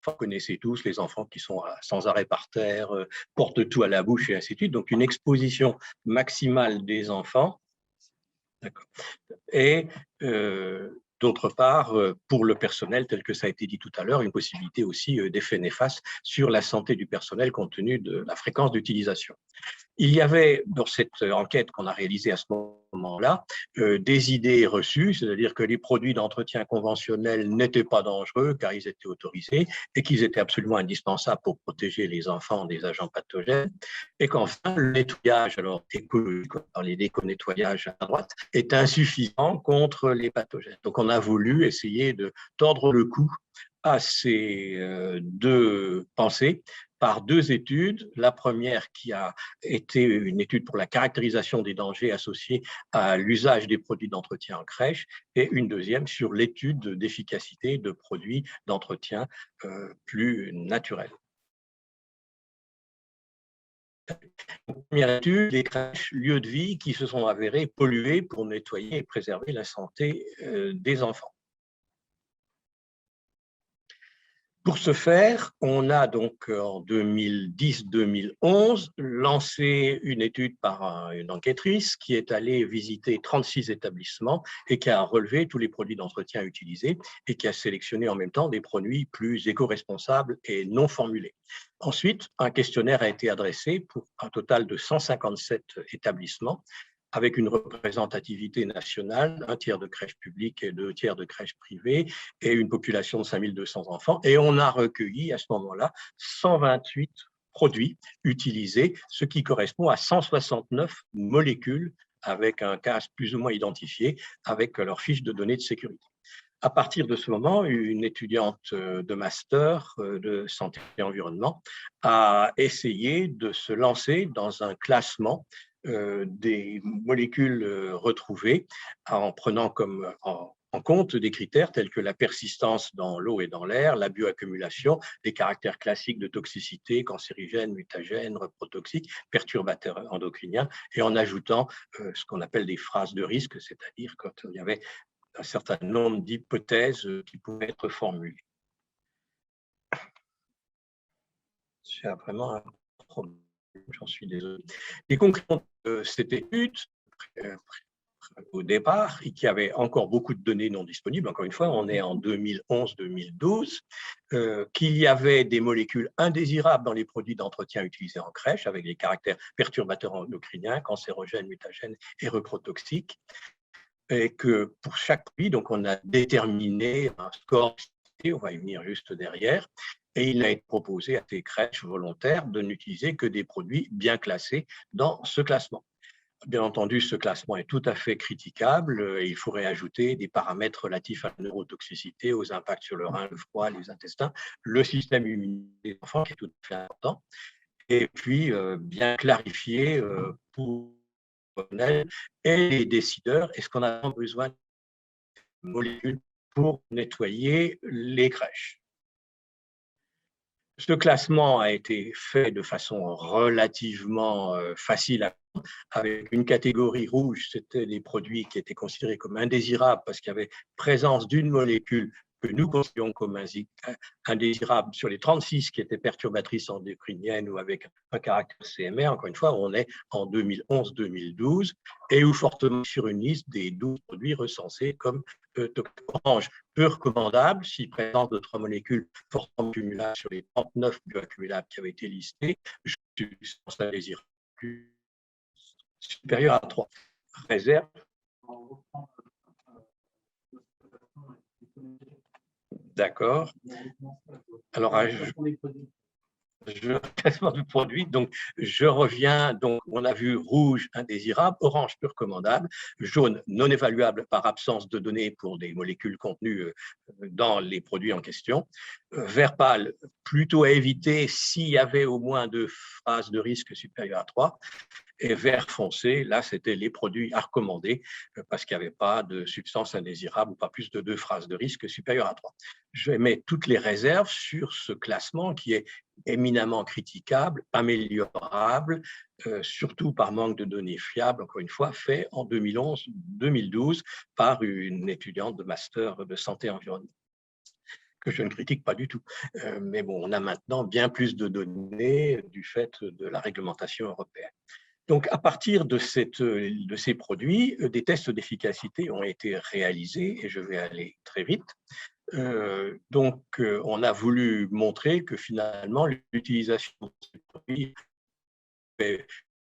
Vous connaissez tous les enfants qui sont sans arrêt par terre, portent tout à la bouche et ainsi de suite. Donc, une exposition maximale des enfants. Et d'autre part, pour le personnel, tel que ça a été dit tout à l'heure, une possibilité aussi d'effets néfastes sur la santé du personnel compte tenu de la fréquence d'utilisation. Il y avait, dans cette enquête qu'on a réalisée à ce moment-là, des idées reçues, c'est-à-dire que les produits d'entretien conventionnels n'étaient pas dangereux car ils étaient autorisés et qu'ils étaient absolument indispensables pour protéger les enfants des agents pathogènes, et qu'enfin, le nettoyage, alors écologique, on parlait d'éco-nettoyage à droite, est insuffisant contre les pathogènes. Donc, on a voulu essayer de tordre le cou à ces deux pensées par deux études. La première qui a été une étude pour la caractérisation des dangers associés à l'usage des produits d'entretien en crèche et une deuxième sur l'étude d'efficacité de produits d'entretien plus naturels. Première étude, les crèches, lieux de vie qui se sont avérés pollués pour nettoyer et préserver la santé des enfants. Pour ce faire, on a donc en 2010-2011 lancé une étude par une enquêtrice qui est allée visiter 36 établissements et qui a relevé tous les produits d'entretien utilisés et qui a sélectionné en même temps des produits plus éco-responsables et non formulés. Ensuite, un questionnaire a été adressé pour un total de 157 établissements avec une représentativité nationale, 1/3 de crèches publiques et 2/3 de crèches privées, et une population de 5200 enfants. Et on a recueilli à ce moment-là 128 produits utilisés, ce qui correspond à 169 molécules avec un cas plus ou moins identifié, avec leur fiche de données de sécurité. À partir de ce moment, une étudiante de master de santé et environnement a essayé de se lancer dans un classement des molécules retrouvées en prenant en compte des critères tels que la persistance dans l'eau et dans l'air, la bioaccumulation, les caractères classiques de toxicité, cancérigène, mutagène, reprotoxique, perturbateurs endocriniens, et en ajoutant ce qu'on appelle des phrases de risque, c'est-à-dire quand il y avait un certain nombre d'hypothèses qui pouvaient être formulées. C'est vraiment un problème, j'en suis désolé. Les conclusions de cette étude, au départ, et qui avait encore beaucoup de données non disponibles, encore une fois, on est en 2011-2012, qu'il y avait des molécules indésirables dans les produits d'entretien utilisés en crèche, avec des caractères perturbateurs endocriniens, cancérogènes, mutagènes et reprotoxiques, et que pour chaque produit, donc on a déterminé un score, on va y venir juste derrière, et il a été proposé à ces crèches volontaires de n'utiliser que des produits bien classés dans ce classement. Bien entendu, ce classement est tout à fait critiquable et il faudrait ajouter des paramètres relatifs à la neurotoxicité, aux impacts sur le rein, le foie, les intestins, le système immunitaire des enfants qui est tout à fait important, et puis bien clarifier pour et les décideurs, est-ce qu'on a besoin de molécules pour nettoyer les crèches. Ce classement a été fait de façon relativement facile avec une catégorie rouge, c'était des produits qui étaient considérés comme indésirables parce qu'il y avait présence d'une molécule que nous considérions comme indésirable sur les 36 qui étaient perturbatrices endocriniennes ou avec un caractère CMR. Encore une fois, on est en 2011-2012 et ou fortement sur une liste des 12 produits recensés comme orange peu recommandable si présence de 3 molécules fortement cumulables sur les 39 bioaccumulables qui avaient été listés, substance indésirable supérieure à 3. Réserve. D'accord. Alors, classement de produits, donc je reviens, donc on a vu rouge indésirable, orange peu recommandable, jaune non évaluable par absence de données pour des molécules contenues dans les produits en question, vert pâle plutôt à éviter s'il y avait au moins 2 phases de risque supérieures à 3, et vert foncé, là, c'était les produits à recommander parce qu'il n'y avait pas de substance indésirable ou pas plus de 2 phases de risque supérieures à 3. Je mets toutes les réserves sur ce classement qui est éminemment critiquable, améliorable, surtout par manque de données fiables, encore une fois, fait en 2011-2012 par une étudiante de master de santé et environnement, que je ne critique pas du tout. Mais bon, on a maintenant bien plus de données du fait de la réglementation européenne. Donc, à partir de ces produits, des tests d'efficacité ont été réalisés, et je vais aller très vite. On a voulu montrer que finalement, l'utilisation de ces produits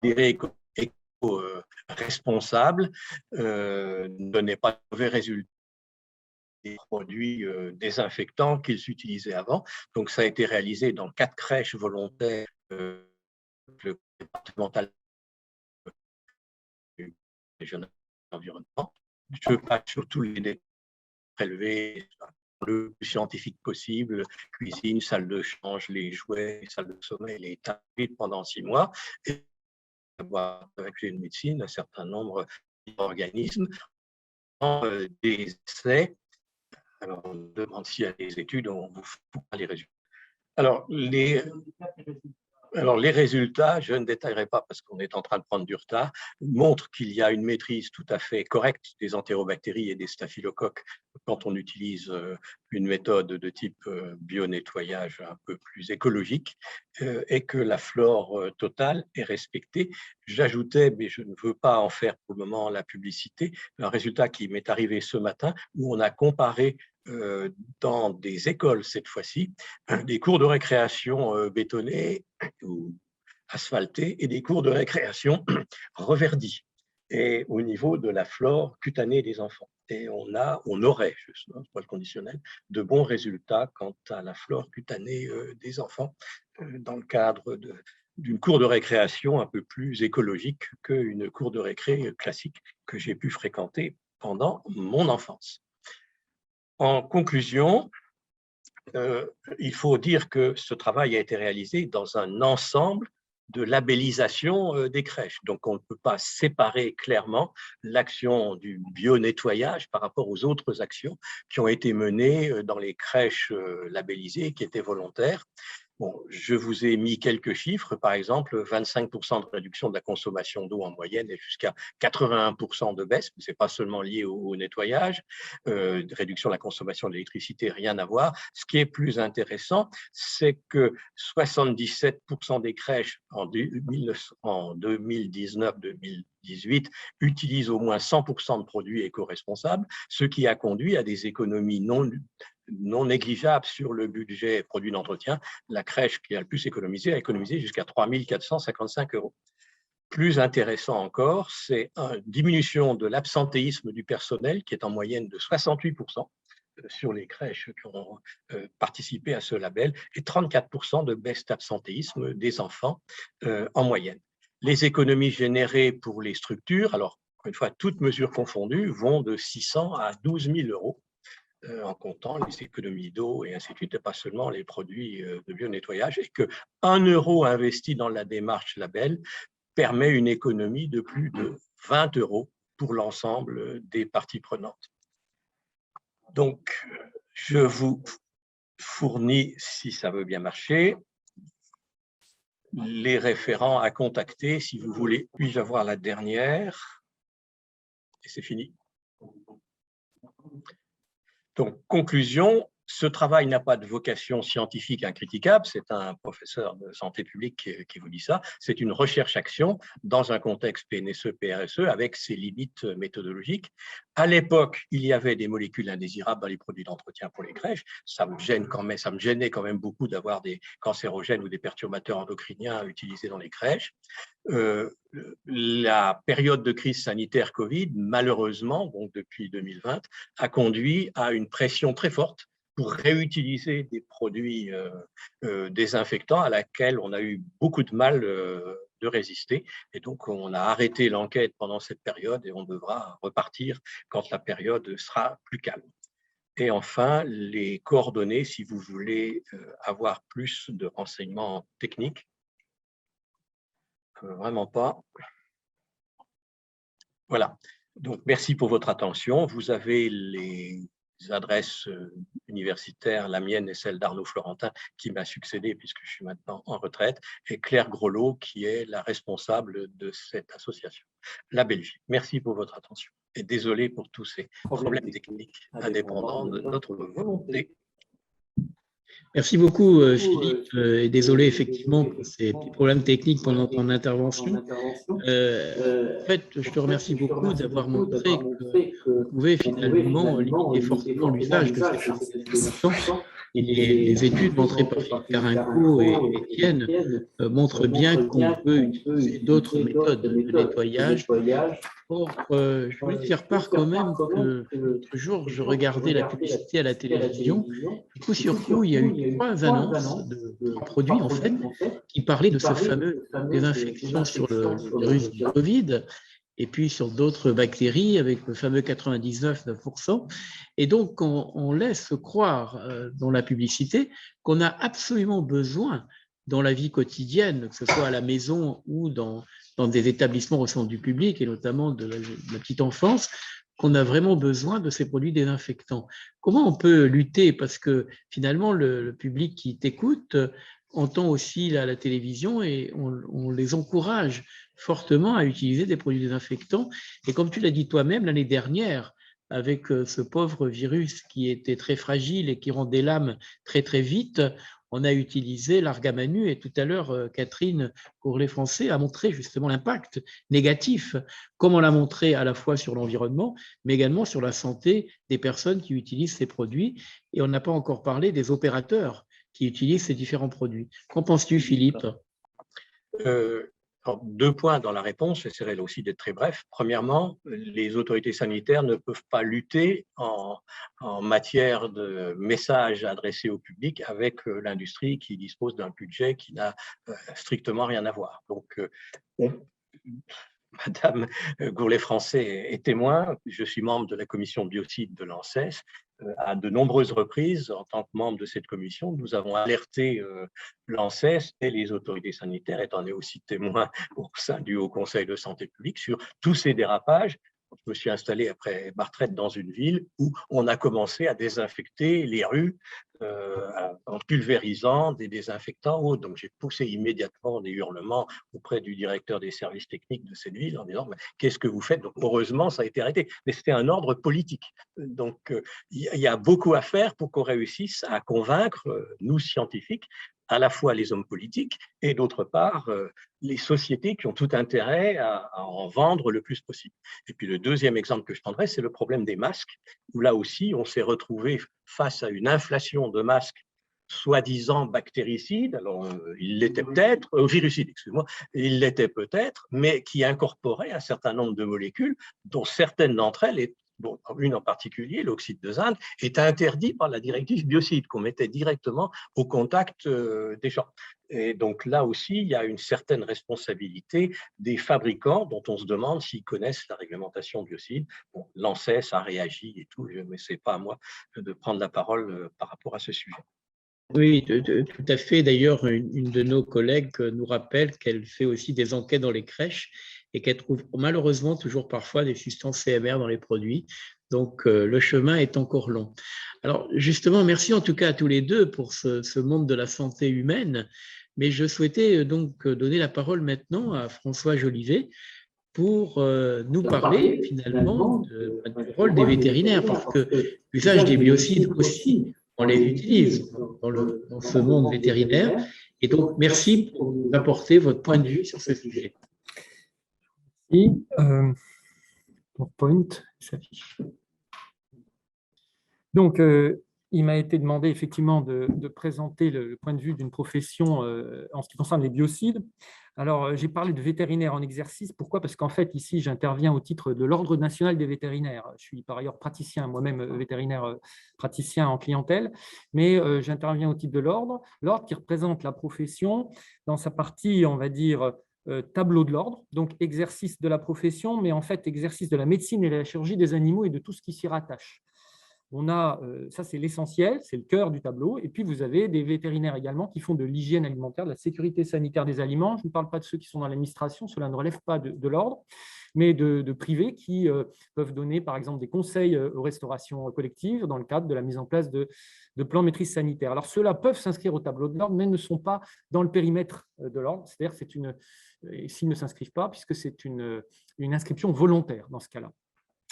éco-responsable, ne donnaient pas de mauvais résultats des produits désinfectants qu'ils utilisaient avant. Donc, ça a été réalisé dans 4 crèches volontaires, le départemental du régional environnement. Je passe sur tous les détails prélevés, le plus scientifique possible, cuisine, salle de change, les jouets, salle de sommeil, les tapis pendant 6 mois, et avoir avec une médecine un certain nombre d'organismes, des essais. Alors, on demande s'il y a des études, on vous fout les résultats. Alors, les résultats, je ne détaillerai pas parce qu'on est en train de prendre du retard, montrent qu'il y a une maîtrise tout à fait correcte des entérobactéries et des staphylocoques quand on utilise une méthode de type bio-nettoyage un peu plus écologique, et que la flore totale est respectée. J'ajoutais, mais je ne veux pas en faire pour le moment la publicité, un résultat qui m'est arrivé ce matin où on a comparé dans des écoles cette fois-ci, des cours de récréation bétonnés ou asphaltés et des cours de récréation reverdis, et au niveau de la flore cutanée des enfants. Et on aurait, je ne sais pas le conditionnel, de bons résultats quant à la flore cutanée des enfants dans le cadre d'une cour de récréation un peu plus écologique qu'une cour de récré classique que j'ai pu fréquenter pendant mon enfance. En conclusion, il faut dire que ce travail a été réalisé dans un ensemble de labellisation des crèches. Donc, on ne peut pas séparer clairement l'action du bio-nettoyage par rapport aux autres actions qui ont été menées dans les crèches labellisées, qui étaient volontaires. Bon, je vous ai mis quelques chiffres, par exemple 25% de réduction de la consommation d'eau en moyenne et jusqu'à 81% de baisse, mais ce n'est pas seulement lié au nettoyage, réduction de la consommation d'électricité, rien à voir. Ce qui est plus intéressant, c'est que 77% des crèches en 2019-2018 utilisent au moins 100% de produits éco-responsables, ce qui a conduit à des économies non négligeable sur le budget produit d'entretien. La crèche qui a le plus économisé a économisé jusqu'à 3 455 €. Plus intéressant encore, c'est une diminution de l'absentéisme du personnel qui est en moyenne de 68% sur les crèches qui ont participé à ce label et 34% de baisse d'absentéisme des enfants en moyenne. Les économies générées pour les structures, alors encore une fois, toutes mesures confondues, vont de 600 à 12 000 € en comptant les économies d'eau et ainsi de suite, et pas seulement les produits de bio-nettoyage, et que 1 € investi dans la démarche label permet une économie de plus de 20 € pour l'ensemble des parties prenantes. Donc, je vous fournis, si ça veut bien marcher, les référents à contacter si vous voulez. Puis-je avoir la dernière? Et c'est fini. Donc, conclusion, ce travail n'a pas de vocation scientifique incritiquable, c'est un professeur de santé publique qui vous dit ça, c'est une recherche-action dans un contexte PNSE-PRSE avec ses limites méthodologiques. À l'époque, il y avait des molécules indésirables dans les produits d'entretien pour les crèches, ça me gênait quand même beaucoup d'avoir des cancérogènes ou des perturbateurs endocriniens utilisés dans les crèches. La période de crise sanitaire Covid, malheureusement, donc depuis 2020, a conduit à une pression très forte pour réutiliser des produits désinfectants à laquelle on a eu beaucoup de mal de résister. Et donc, on a arrêté l'enquête pendant cette période et on devra repartir quand la période sera plus calme. Et enfin, les coordonnées, si vous voulez avoir plus de renseignements techniques. Vraiment pas. Voilà. Donc, merci pour votre attention. Vous avez les adresses universitaires, la mienne et celle d'Arnaud Florentin, qui m'a succédé puisque je suis maintenant en retraite, et Claire Grelot, qui est la responsable de cette association, la Belgique. Merci pour votre attention. Et désolé pour tous ces problèmes techniques indépendants de notre volonté. Merci beaucoup, Philippe, et désolé effectivement pour ces petits problèmes techniques pendant ton intervention. En fait, je te remercie beaucoup d'avoir montré qu'on pouvait finalement limiter fortement l'usage de ces les études montrées par Philippe Carinco et Étienne montrent bien qu'on peut utiliser d'autres méthodes de nettoyage. Or, je voulais te faire part quand même que l'autre jour, je regardais la publicité à la télévision. Et coup sur coup, il y a eu 3 annonces de 3 produits, en fait, qui parlaient de ce fameux désinfection sur le virus du Covid, et puis sur d'autres bactéries avec le fameux 99,9%. Et donc, on laisse croire dans la publicité qu'on a absolument besoin dans la vie quotidienne, que ce soit à la maison ou dans des établissements au centre du public, et notamment de la petite enfance, qu'on a vraiment besoin de ces produits désinfectants. Comment on peut lutter? Parce que finalement, le public qui t'écoute entend aussi la télévision et on les encourage fortement à utiliser des produits désinfectants. Et comme tu l'as dit toi-même, l'année dernière, avec ce pauvre virus qui était très fragile et qui rendait l'âme très très vite, on a utilisé l'argamanu, et tout à l'heure, Catherine Gourlet-Français a montré justement l'impact négatif, comme on l'a montré à la fois sur l'environnement, mais également sur la santé des personnes qui utilisent ces produits. Et on n'a pas encore parlé des opérateurs qui utilisent ces différents produits. Qu'en penses-tu, Philippe? Alors, 2 points dans la réponse, j'essaierai là aussi d'être très bref. Premièrement, les autorités sanitaires ne peuvent pas lutter en matière de messages adressés au public avec l'industrie qui dispose d'un budget qui n'a strictement rien à voir. Donc, Madame Gourlet-Français est témoin. Je suis membre de la commission biocide de l'ANSES. À de nombreuses reprises, en tant que membre de cette commission, nous avons alerté l'ANSES et les autorités sanitaires, étant aussi témoins au sein du Haut Conseil de santé publique, sur tous ces dérapages. Je me suis installé après ma retraite dans une ville où on a commencé à désinfecter les rues en pulvérisant des désinfectants hauts. Donc, j'ai poussé immédiatement des hurlements auprès du directeur des services techniques de cette ville en disant « Qu'est-ce que vous faites ?» Donc, heureusement, ça a été arrêté. Mais c'était un ordre politique. Donc, il y a beaucoup à faire pour qu'on réussisse à convaincre, nous, scientifiques, à la fois les hommes politiques et d'autre part les sociétés qui ont tout intérêt à en vendre le plus possible. Et puis le deuxième exemple que je prendrai, c'est le problème des masques, où là aussi on s'est retrouvé face à une inflation de masques soi-disant bactéricides, alors il l'était peut-être, virucides, excuse-moi, il l'était peut-être, mais qui incorporait un certain nombre de molécules dont certaines d'entre elles, bon, une en particulier, l'oxyde de zinc, est interdit par la directive biocide qu'on mettait directement au contact des gens. Et donc là aussi, il y a une certaine responsabilité des fabricants dont on se demande s'ils connaissent la réglementation biocide. Bon, l'ANSES a réagi et tout, mais ce n'est pas à moi de prendre la parole par rapport à ce sujet. Oui, tout à fait. D'ailleurs, une de nos collègues nous rappelle qu'elle fait aussi des enquêtes dans les crèches et qu'elle trouve malheureusement toujours parfois des substances CMR dans les produits. Donc, le chemin est encore long. Alors, justement, merci en tout cas à tous les deux pour ce monde de la santé humaine. Mais je souhaitais donc donner la parole maintenant à François Jolivet pour nous parler finalement du rôle des vétérinaires, parce que l'usage des biocides aussi, on les utilise dans ce monde vétérinaire. Et donc, merci pour nous apporter votre point de vue sur ce sujet. Et PowerPoint s'affiche. Donc, il m'a été demandé effectivement de présenter le point de vue d'une profession en ce qui concerne les biocides. Alors, j'ai parlé de vétérinaire en exercice. Pourquoi? Parce qu'en fait, ici, j'interviens au titre de l'Ordre national des vétérinaires. Je suis par ailleurs praticien, moi-même vétérinaire praticien en clientèle, mais j'interviens au titre de l'Ordre qui représente la profession dans sa partie, on va dire, tableau de l'ordre, donc exercice de la profession, mais en fait, exercice de la médecine et de la chirurgie des animaux et de tout ce qui s'y rattache. On a, ça c'est l'essentiel, c'est le cœur du tableau. Et puis vous avez des vétérinaires également qui font de l'hygiène alimentaire, de la sécurité sanitaire des aliments. Je ne parle pas de ceux qui sont dans l'administration, cela ne relève pas de l'ordre, mais de privés qui peuvent donner par exemple des conseils aux restaurations collectives dans le cadre de la mise en place de plans de maîtrise sanitaire. Alors ceux-là peuvent s'inscrire au tableau de l'ordre, mais ne sont pas dans le périmètre de l'ordre. C'est-à-dire s'ils ne s'inscrivent pas, puisque c'est une inscription volontaire dans ce cas-là.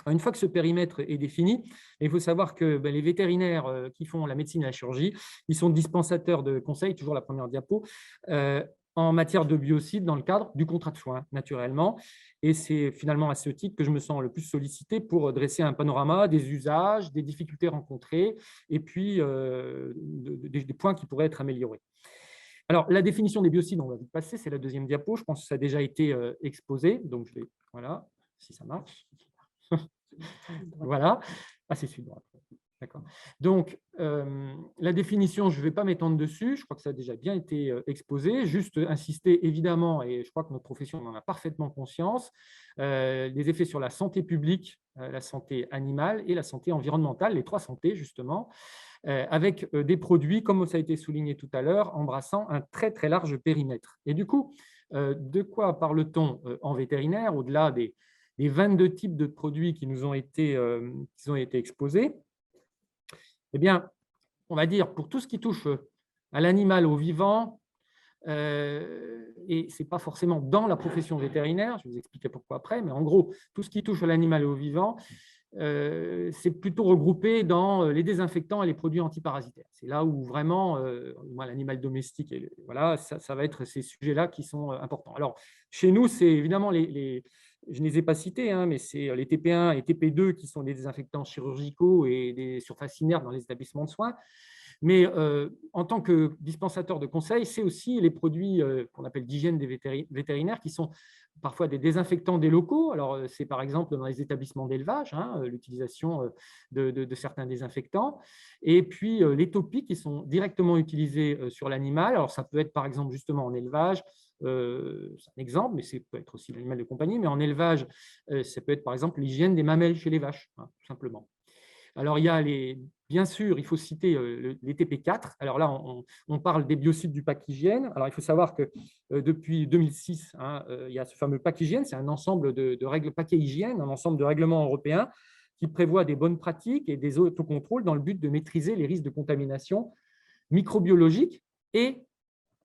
Une fois que ce périmètre est défini, il faut savoir que les vétérinaires qui font la médecine et la chirurgie, ils sont dispensateurs de conseils, toujours la première diapo, en matière de biocides dans le cadre du contrat de soins, naturellement. Et c'est finalement à ce titre que je me sens le plus sollicité pour dresser un panorama des usages, des difficultés rencontrées et puis des points qui pourraient être améliorés. Alors, la définition des biocides, on va vite passer, c'est la deuxième diapo. Je pense que ça a déjà été exposé. Donc, je vais, voilà, si ça marche. Voilà. Ah, c'est celui de droite. D'accord. Donc, la définition, je ne vais pas m'étendre dessus. Je crois que ça a déjà bien été exposé. Juste insister, évidemment, et je crois que notre profession en a parfaitement conscience, des effets sur la santé publique, la santé animale et la santé environnementale, les trois santé, justement, avec des produits, comme ça a été souligné tout à l'heure, embrassant un très, très large périmètre. Et du coup, de quoi parle-t-on en vétérinaire, au-delà des 22 types de produits qui nous ont été exposés? Eh bien, on va dire, pour tout ce qui touche à l'animal, au vivant, et ce n'est pas forcément dans la profession vétérinaire, je vais vous expliquer pourquoi après, mais en gros, tout ce qui touche à l'animal et au vivant, c'est plutôt regroupé dans les désinfectants et les produits antiparasitaires. C'est là où vraiment, l'animal domestique, voilà, ça va être ces sujets-là qui sont importants. Alors, chez nous, c'est évidemment je ne les ai pas cités, hein, mais c'est les TP1 et TP2 qui sont des désinfectants chirurgicaux et des surfaces inertes dans les établissements de soins. Mais en tant que dispensateur de conseils, c'est aussi les produits qu'on appelle d'hygiène des vétérinaires qui sont parfois des désinfectants des locaux. Alors, c'est par exemple dans les établissements d'élevage, hein, l'utilisation de certains désinfectants. Et puis, les topiques qui sont directement utilisés sur l'animal. Alors, ça peut être par exemple justement en élevage, c'est un exemple, mais ça peut être aussi l'animal de compagnie. Mais en élevage, ça peut être par exemple l'hygiène des mamelles chez les vaches, hein, tout simplement. Alors, il y a bien sûr, il faut citer les TP4. Alors là, on parle des biocides du pack hygiène. Alors, il faut savoir que depuis 2006, hein, il y a ce fameux pack hygiène. C'est un ensemble de règles paquet hygiène, un ensemble de règlements européens qui prévoit des bonnes pratiques et des autocontrôles dans le but de maîtriser les risques de contamination microbiologique et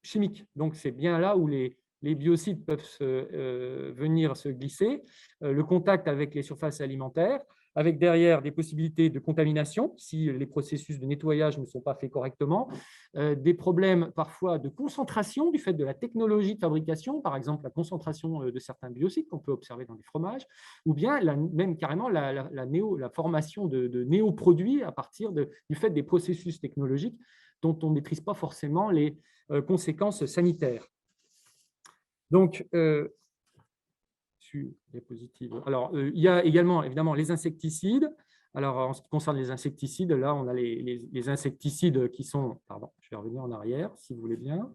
chimique. Donc, c'est bien là où les biocides peuvent venir se glisser. Le contact avec les surfaces alimentaires, avec derrière des possibilités de contamination si les processus de nettoyage ne sont pas faits correctement, des problèmes parfois de concentration du fait de la technologie de fabrication, par exemple la concentration de certains biocides qu'on peut observer dans les fromages, ou bien même carrément la formation de néoproduits à partir du fait des processus technologiques dont on ne maîtrise pas forcément les conséquences sanitaires. Donc, diapositive. Alors, il y a également, évidemment, les insecticides. Alors, en ce qui concerne les insecticides, là, on a les insecticides qui sont… Pardon, je vais revenir en arrière, si vous voulez bien.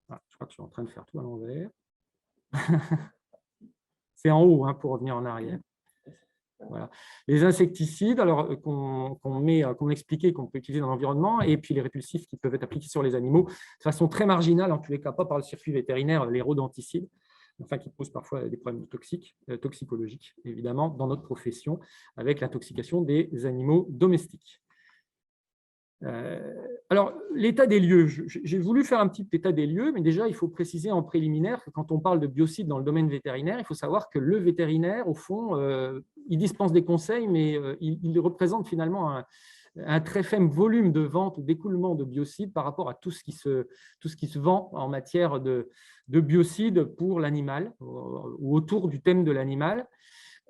Ah, je crois que je suis en train de faire tout à l'envers. C'est en haut, hein, pour revenir en arrière. Voilà. Les insecticides, alors qu'on expliquait, qu'on peut utiliser dans l'environnement, et puis les répulsifs qui peuvent être appliqués sur les animaux de façon très marginale, en tous les cas, pas par le circuit vétérinaire, les rodenticides, enfin qui posent parfois des problèmes toxicologiques, évidemment, dans notre profession, avec l'intoxication des animaux domestiques. Alors, l'état des lieux, j'ai voulu faire un petit état des lieux, mais déjà, il faut préciser en préliminaire que quand on parle de biocides dans le domaine vétérinaire, il faut savoir que le vétérinaire, au fond, il dispense des conseils, mais il représente finalement un très faible volume de vente ou d'écoulement de biocides par rapport à tout ce qui se vend en matière de biocides pour l'animal ou autour du thème de l'animal.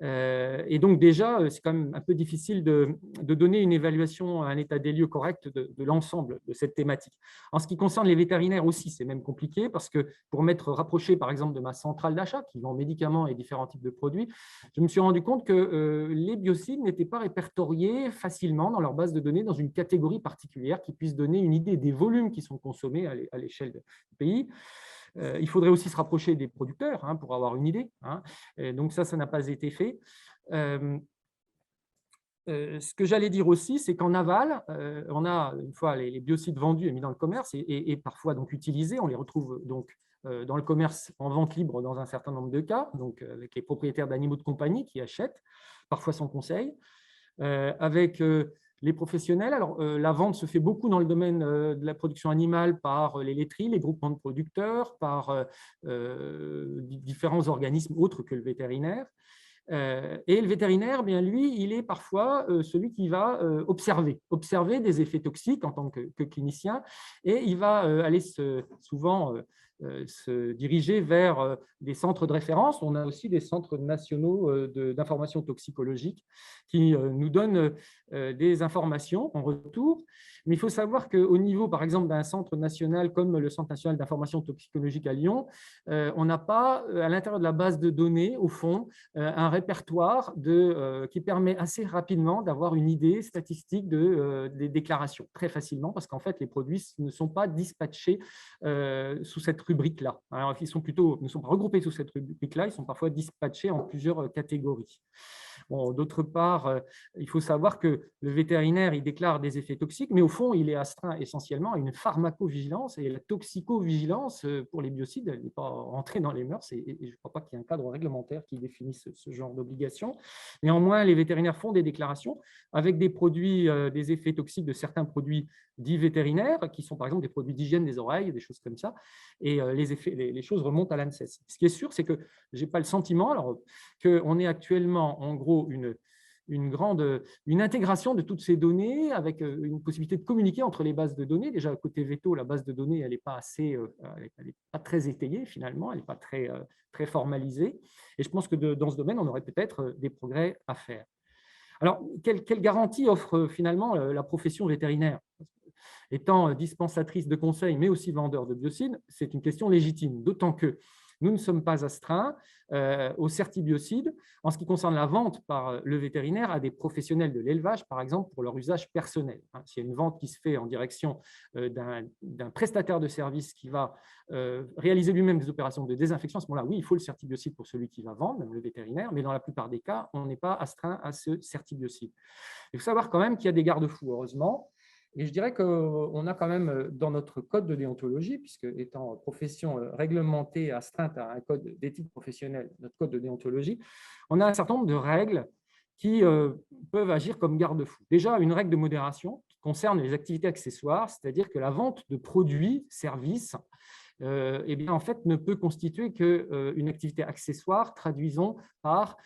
Et donc déjà, c'est quand même un peu difficile de donner une évaluation, un état des lieux correct de l'ensemble de cette thématique. En ce qui concerne les vétérinaires aussi, c'est même compliqué parce que pour m'être rapproché par exemple de ma centrale d'achat qui vend médicaments et différents types de produits, je me suis rendu compte que les biocides n'étaient pas répertoriés facilement dans leur base de données dans une catégorie particulière qui puisse donner une idée des volumes qui sont consommés à l'échelle du pays. Il faudrait aussi se rapprocher des producteurs, hein, pour avoir une idée, hein. Donc ça n'a pas été fait. Ce que j'allais dire aussi, c'est qu'en aval, on a une fois les biocides vendus et mis dans le commerce et parfois donc utilisés, on les retrouve donc dans le commerce en vente libre dans un certain nombre de cas, donc avec les propriétaires d'animaux de compagnie qui achètent, parfois sans conseil, avec les professionnels. Alors, la vente se fait beaucoup dans le domaine de la production animale par les laiteries, les groupements de producteurs, par différents organismes autres que le vétérinaire. Et le vétérinaire, bien lui, il est parfois celui qui va observer des effets toxiques en tant que clinicien, et il va aller souvent se diriger vers des centres de référence. On a aussi des centres nationaux d'information toxicologique qui nous donnent des informations en retour. Mais il faut savoir qu'au niveau, par exemple, d'un centre national comme le Centre national d'information toxicologique à Lyon, on n'a pas, à l'intérieur de la base de données, au fond, un répertoire qui permet assez rapidement d'avoir une idée statistique des déclarations, très facilement, parce qu'en fait, les produits ne sont pas dispatchés sous cette rubrique-là. Alors, ils ne sont pas regroupés sous cette rubrique-là, ils sont parfois dispatchés en plusieurs catégories. Bon, d'autre part, il faut savoir que le vétérinaire, il déclare des effets toxiques, mais au fond, il est astreint essentiellement à une pharmacovigilance, et la toxicovigilance pour les biocides, elle n'est pas rentrée dans les mœurs, et je ne crois pas qu'il y ait un cadre réglementaire qui définisse ce genre d'obligation. Néanmoins, les vétérinaires font des déclarations avec des produits, des effets toxiques de certains produits dits vétérinaires, qui sont par exemple des produits d'hygiène des oreilles, des choses comme ça, et les choses remontent à l'ANSES. Ce qui est sûr, c'est que je n'ai pas le sentiment qu'on est actuellement, en gros, une intégration de toutes ces données avec une possibilité de communiquer entre les bases de données. Déjà, côté veto, la base de données, elle n'est pas très étayée finalement, elle n'est pas très formalisée. Et je pense que dans ce domaine, on aurait peut-être des progrès à faire. Alors, quelle garantie offre finalement la profession vétérinaire? Étant dispensatrice de conseils, mais aussi vendeur de biocides, c'est une question légitime, d'autant que nous ne sommes pas astreints aux certibiocides en ce qui concerne la vente par le vétérinaire à des professionnels de l'élevage, par exemple, pour leur usage personnel. S'il y a une vente qui se fait en direction d'un prestataire de service qui va réaliser lui-même des opérations de désinfection, à ce moment-là, oui, il faut le certibiocide pour celui qui va vendre, même le vétérinaire, mais dans la plupart des cas, on n'est pas astreint à ce certibiocide. Il faut savoir quand même qu'il y a des garde-fous, heureusement. Et je dirais qu'on a quand même dans notre code de déontologie, puisque étant profession réglementée, astreinte à un code d'éthique professionnelle, notre code de déontologie, on a un certain nombre de règles qui peuvent agir comme garde-fous. Déjà, une règle de modération qui concerne les activités accessoires, c'est-à-dire que la vente de produits, services, eh bien, en fait, ne peut constituer qu'une activité accessoire, traduisons par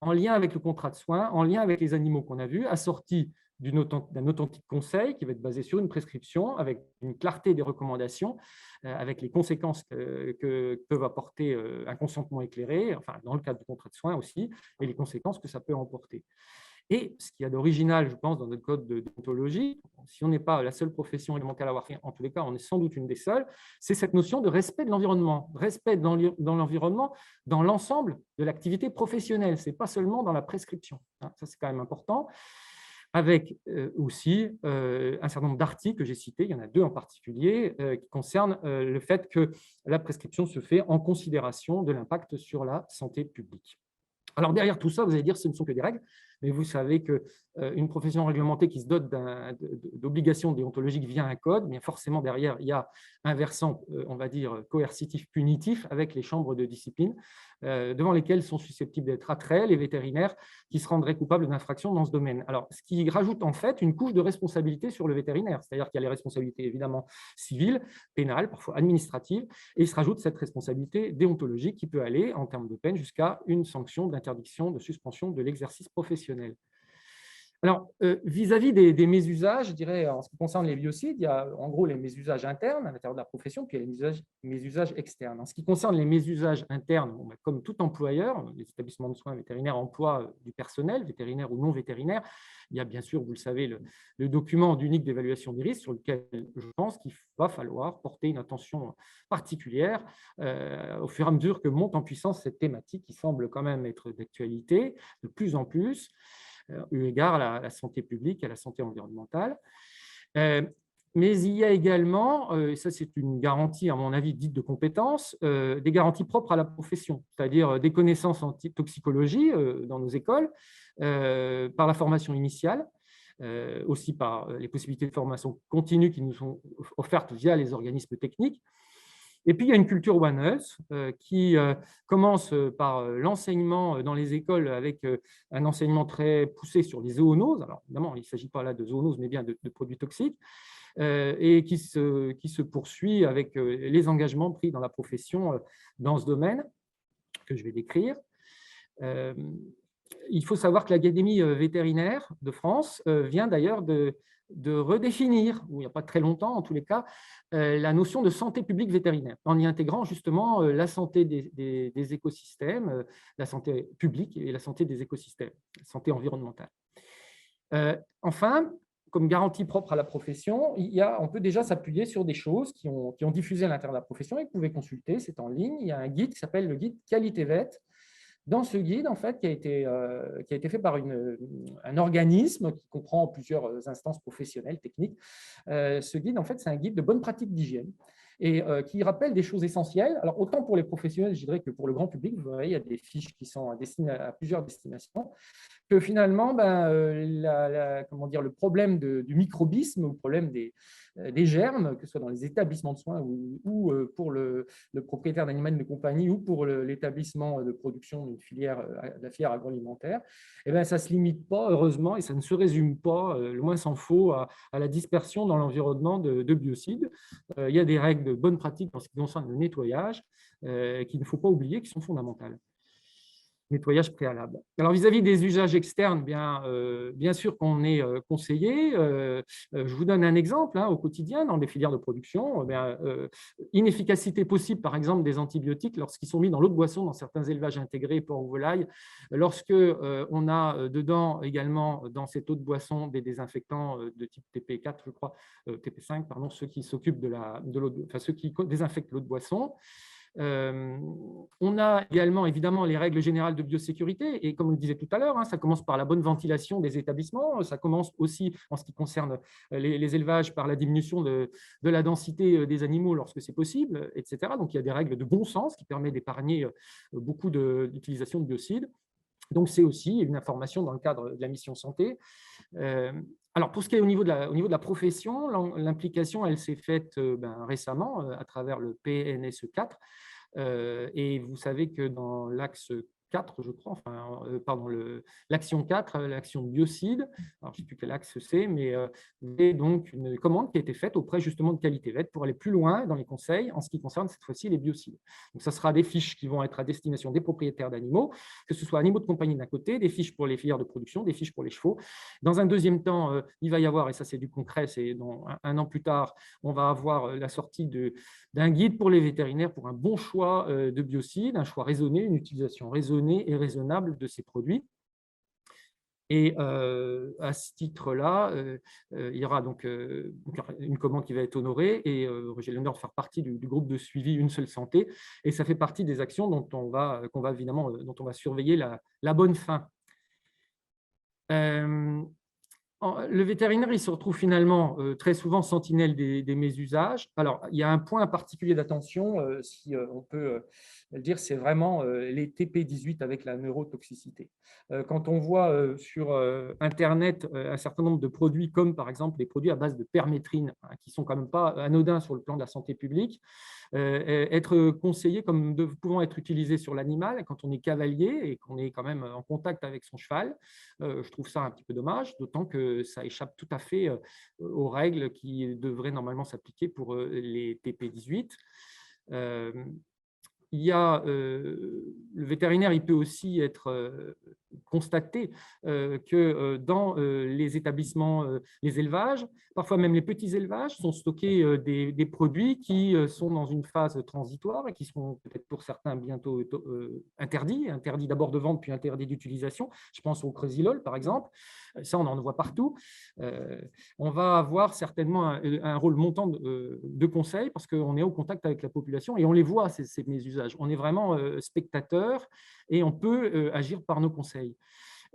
en lien avec le contrat de soins, en lien avec les animaux qu'on a vus, assorti d'un authentique conseil qui va être basé sur une prescription, avec une clarté des recommandations, avec les conséquences que peuvent apporter un consentement éclairé, enfin dans le cadre du contrat de soins aussi, et les conséquences que ça peut emporter. Et ce qu'il y a d'original, je pense, dans notre code de déontologie, si on n'est pas la seule profession réglementée à l'avoir fait, en tous les cas, on est sans doute une des seules, c'est cette notion de respect de l'environnement. Respect dans l'environnement, dans l'ensemble de l'activité professionnelle, ce n'est pas seulement dans la prescription. Ça, c'est quand même important. Avec aussi un certain nombre d'articles que j'ai cités, il y en a deux en particulier, qui concernent le fait que la prescription se fait en considération de l'impact sur la santé publique. Alors derrière tout ça, vous allez dire que ce ne sont que des règles, mais vous savez qu'une profession réglementée qui se dote d'obligations déontologiques via un code, bien forcément derrière, il y a un versant, on va dire, coercitif, punitif, avec les chambres de discipline, devant lesquelles sont susceptibles d'être attraits les vétérinaires qui se rendraient coupables d'infractions dans ce domaine. Alors, ce qui rajoute en fait une couche de responsabilité sur le vétérinaire, c'est-à-dire qu'il y a les responsabilités évidemment civiles, pénales, parfois administratives, et il se rajoute cette responsabilité déontologique qui peut aller, en termes de peine, jusqu'à une sanction d'interdiction de suspension de l'exercice professionnel. Alors, vis-à-vis des mésusages, je dirais, en ce qui concerne les biocides, il y a en gros les mésusages internes à l'intérieur de la profession, puis il y a les mésusages externes. En ce qui concerne les mésusages internes, comme tout employeur, les établissements de soins vétérinaires emploient du personnel, vétérinaire ou non vétérinaire. Il y a bien sûr, vous le savez, le document d'unique d'évaluation des risques sur lequel je pense qu'il va falloir porter une attention particulière au fur et à mesure que monte en puissance cette thématique qui semble quand même être d'actualité de plus en plus, eu égard à la santé publique et à la santé environnementale. Mais il y a également, et ça c'est une garantie à mon avis dite de compétence, des garanties propres à la profession, c'est-à-dire des connaissances en toxicologie dans nos écoles, par la formation initiale, aussi par les possibilités de formation continue qui nous sont offertes via les organismes techniques. Et puis, il y a une culture One Health qui commence par l'enseignement dans les écoles avec un enseignement très poussé sur les zoonoses. Alors, évidemment, il ne s'agit pas là de zoonoses, mais bien de produits toxiques, et qui se poursuit avec les engagements pris dans la profession dans ce domaine que je vais décrire. Il faut savoir que l'Académie vétérinaire de France vient d'ailleurs de redéfinir, ou il n'y a pas très longtemps en tous les cas, la notion de santé publique vétérinaire, en y intégrant justement la santé des écosystèmes, la santé publique et la santé des écosystèmes, la santé environnementale. Enfin, comme garantie propre à la profession, on peut déjà s'appuyer sur des choses qui ont diffusé à l'intérieur de la profession et que vous pouvez consulter, c'est en ligne. Il y a un guide qui s'appelle le guide Qualité Vet. Dans ce guide, en fait, qui a été fait par un organisme qui comprend plusieurs instances professionnelles, techniques, ce guide, en fait, c'est un guide de bonnes pratiques d'hygiène et qui rappelle des choses essentielles. Alors, autant pour les professionnels, je dirais que pour le grand public, vous voyez, il y a des fiches qui sont destinées à plusieurs destinations, que finalement, comment dire, le problème du microbisme, le problème des germes, que ce soit dans les établissements de soins ou pour le propriétaire d'animal de compagnie ou pour l'établissement de production de la filière agroalimentaire, eh bien, ça ne se limite pas, heureusement, et ça ne se résume pas, le moins s'en faut, à la dispersion dans l'environnement de biocides. Il y a des règles de bonne pratique en ce qui concerne le nettoyage qu'il ne faut pas oublier, qui sont fondamentales. Nettoyage préalable. Alors, vis-à-vis des usages externes, bien sûr qu'on est conseillé. Je vous donne un exemple au quotidien dans des filières de production. Inefficacité possible, par exemple, des antibiotiques lorsqu'ils sont mis dans l'eau de boisson dans certains élevages intégrés, porcs ou volailles. Lorsque on a dedans également, dans cette eau de boisson, des désinfectants de type TP4, je crois, TP5, pardon, ceux qui s'occupent ceux qui désinfectent l'eau de boisson. On a également évidemment les règles générales de biosécurité et comme on le disait tout à l'heure, ça commence par la bonne ventilation des établissements, ça commence aussi en ce qui concerne les élevages par la diminution de la densité des animaux lorsque c'est possible, etc. Donc il y a des règles de bon sens qui permettent d'épargner beaucoup d'utilisation de biocides. Donc c'est aussi une information dans le cadre de la mission santé. Alors, pour ce qui est au niveau de la profession, l'implication, elle s'est faite récemment à travers le PNSE 4. Et vous savez que dans l'axe 4, je crois, l'action 4, l'action de biocide, alors je ne sais plus quel axe c'est, mais il y a donc une commande qui a été faite auprès justement de Qualité Vet pour aller plus loin dans les conseils en ce qui concerne cette fois-ci les biocides. Donc, ça sera des fiches qui vont être à destination des propriétaires d'animaux, que ce soit animaux de compagnie d'un côté, des fiches pour les filières de production, des fiches pour les chevaux. Dans un deuxième temps, il va y avoir, et ça c'est du concret, c'est dans un an plus tard, on va avoir la sortie d'un guide pour les vétérinaires pour un bon choix de biocides, un choix raisonné, une utilisation raisonnée et raisonnable de ces produits. Et à ce titre-là, il y aura donc une commande qui va être honorée et j'ai l'honneur de faire partie du groupe de suivi Une Seule Santé et ça fait partie des actions dont on va surveiller la bonne fin. Le vétérinaire, il se retrouve finalement très souvent sentinelle des mésusages. Alors, il y a un point particulier d'attention, si on peut le dire, c'est vraiment les TP18 avec la neurotoxicité. Quand on voit sur Internet un certain nombre de produits, comme par exemple les produits à base de permétrine, qui ne sont quand même pas anodins sur le plan de la santé publique, être conseillé comme pouvant être utilisé sur l'animal quand on est cavalier et qu'on est quand même en contact avec son cheval. Je trouve ça un petit peu dommage, d'autant que ça échappe tout à fait aux règles qui devraient normalement s'appliquer pour les TP18. Il y a le vétérinaire, il peut aussi être constaté que dans les établissements, les élevages, parfois même les petits élevages, sont stockés des produits qui sont dans une phase transitoire et qui seront peut-être pour certains bientôt interdits d'abord de vente puis interdits d'utilisation. Je pense au Cresylol par exemple, ça on en voit partout. On va avoir certainement un rôle montant de conseil parce qu'on est au contact avec la population et on les voit ces mésusages. On est vraiment spectateur et on peut agir par nos conseils.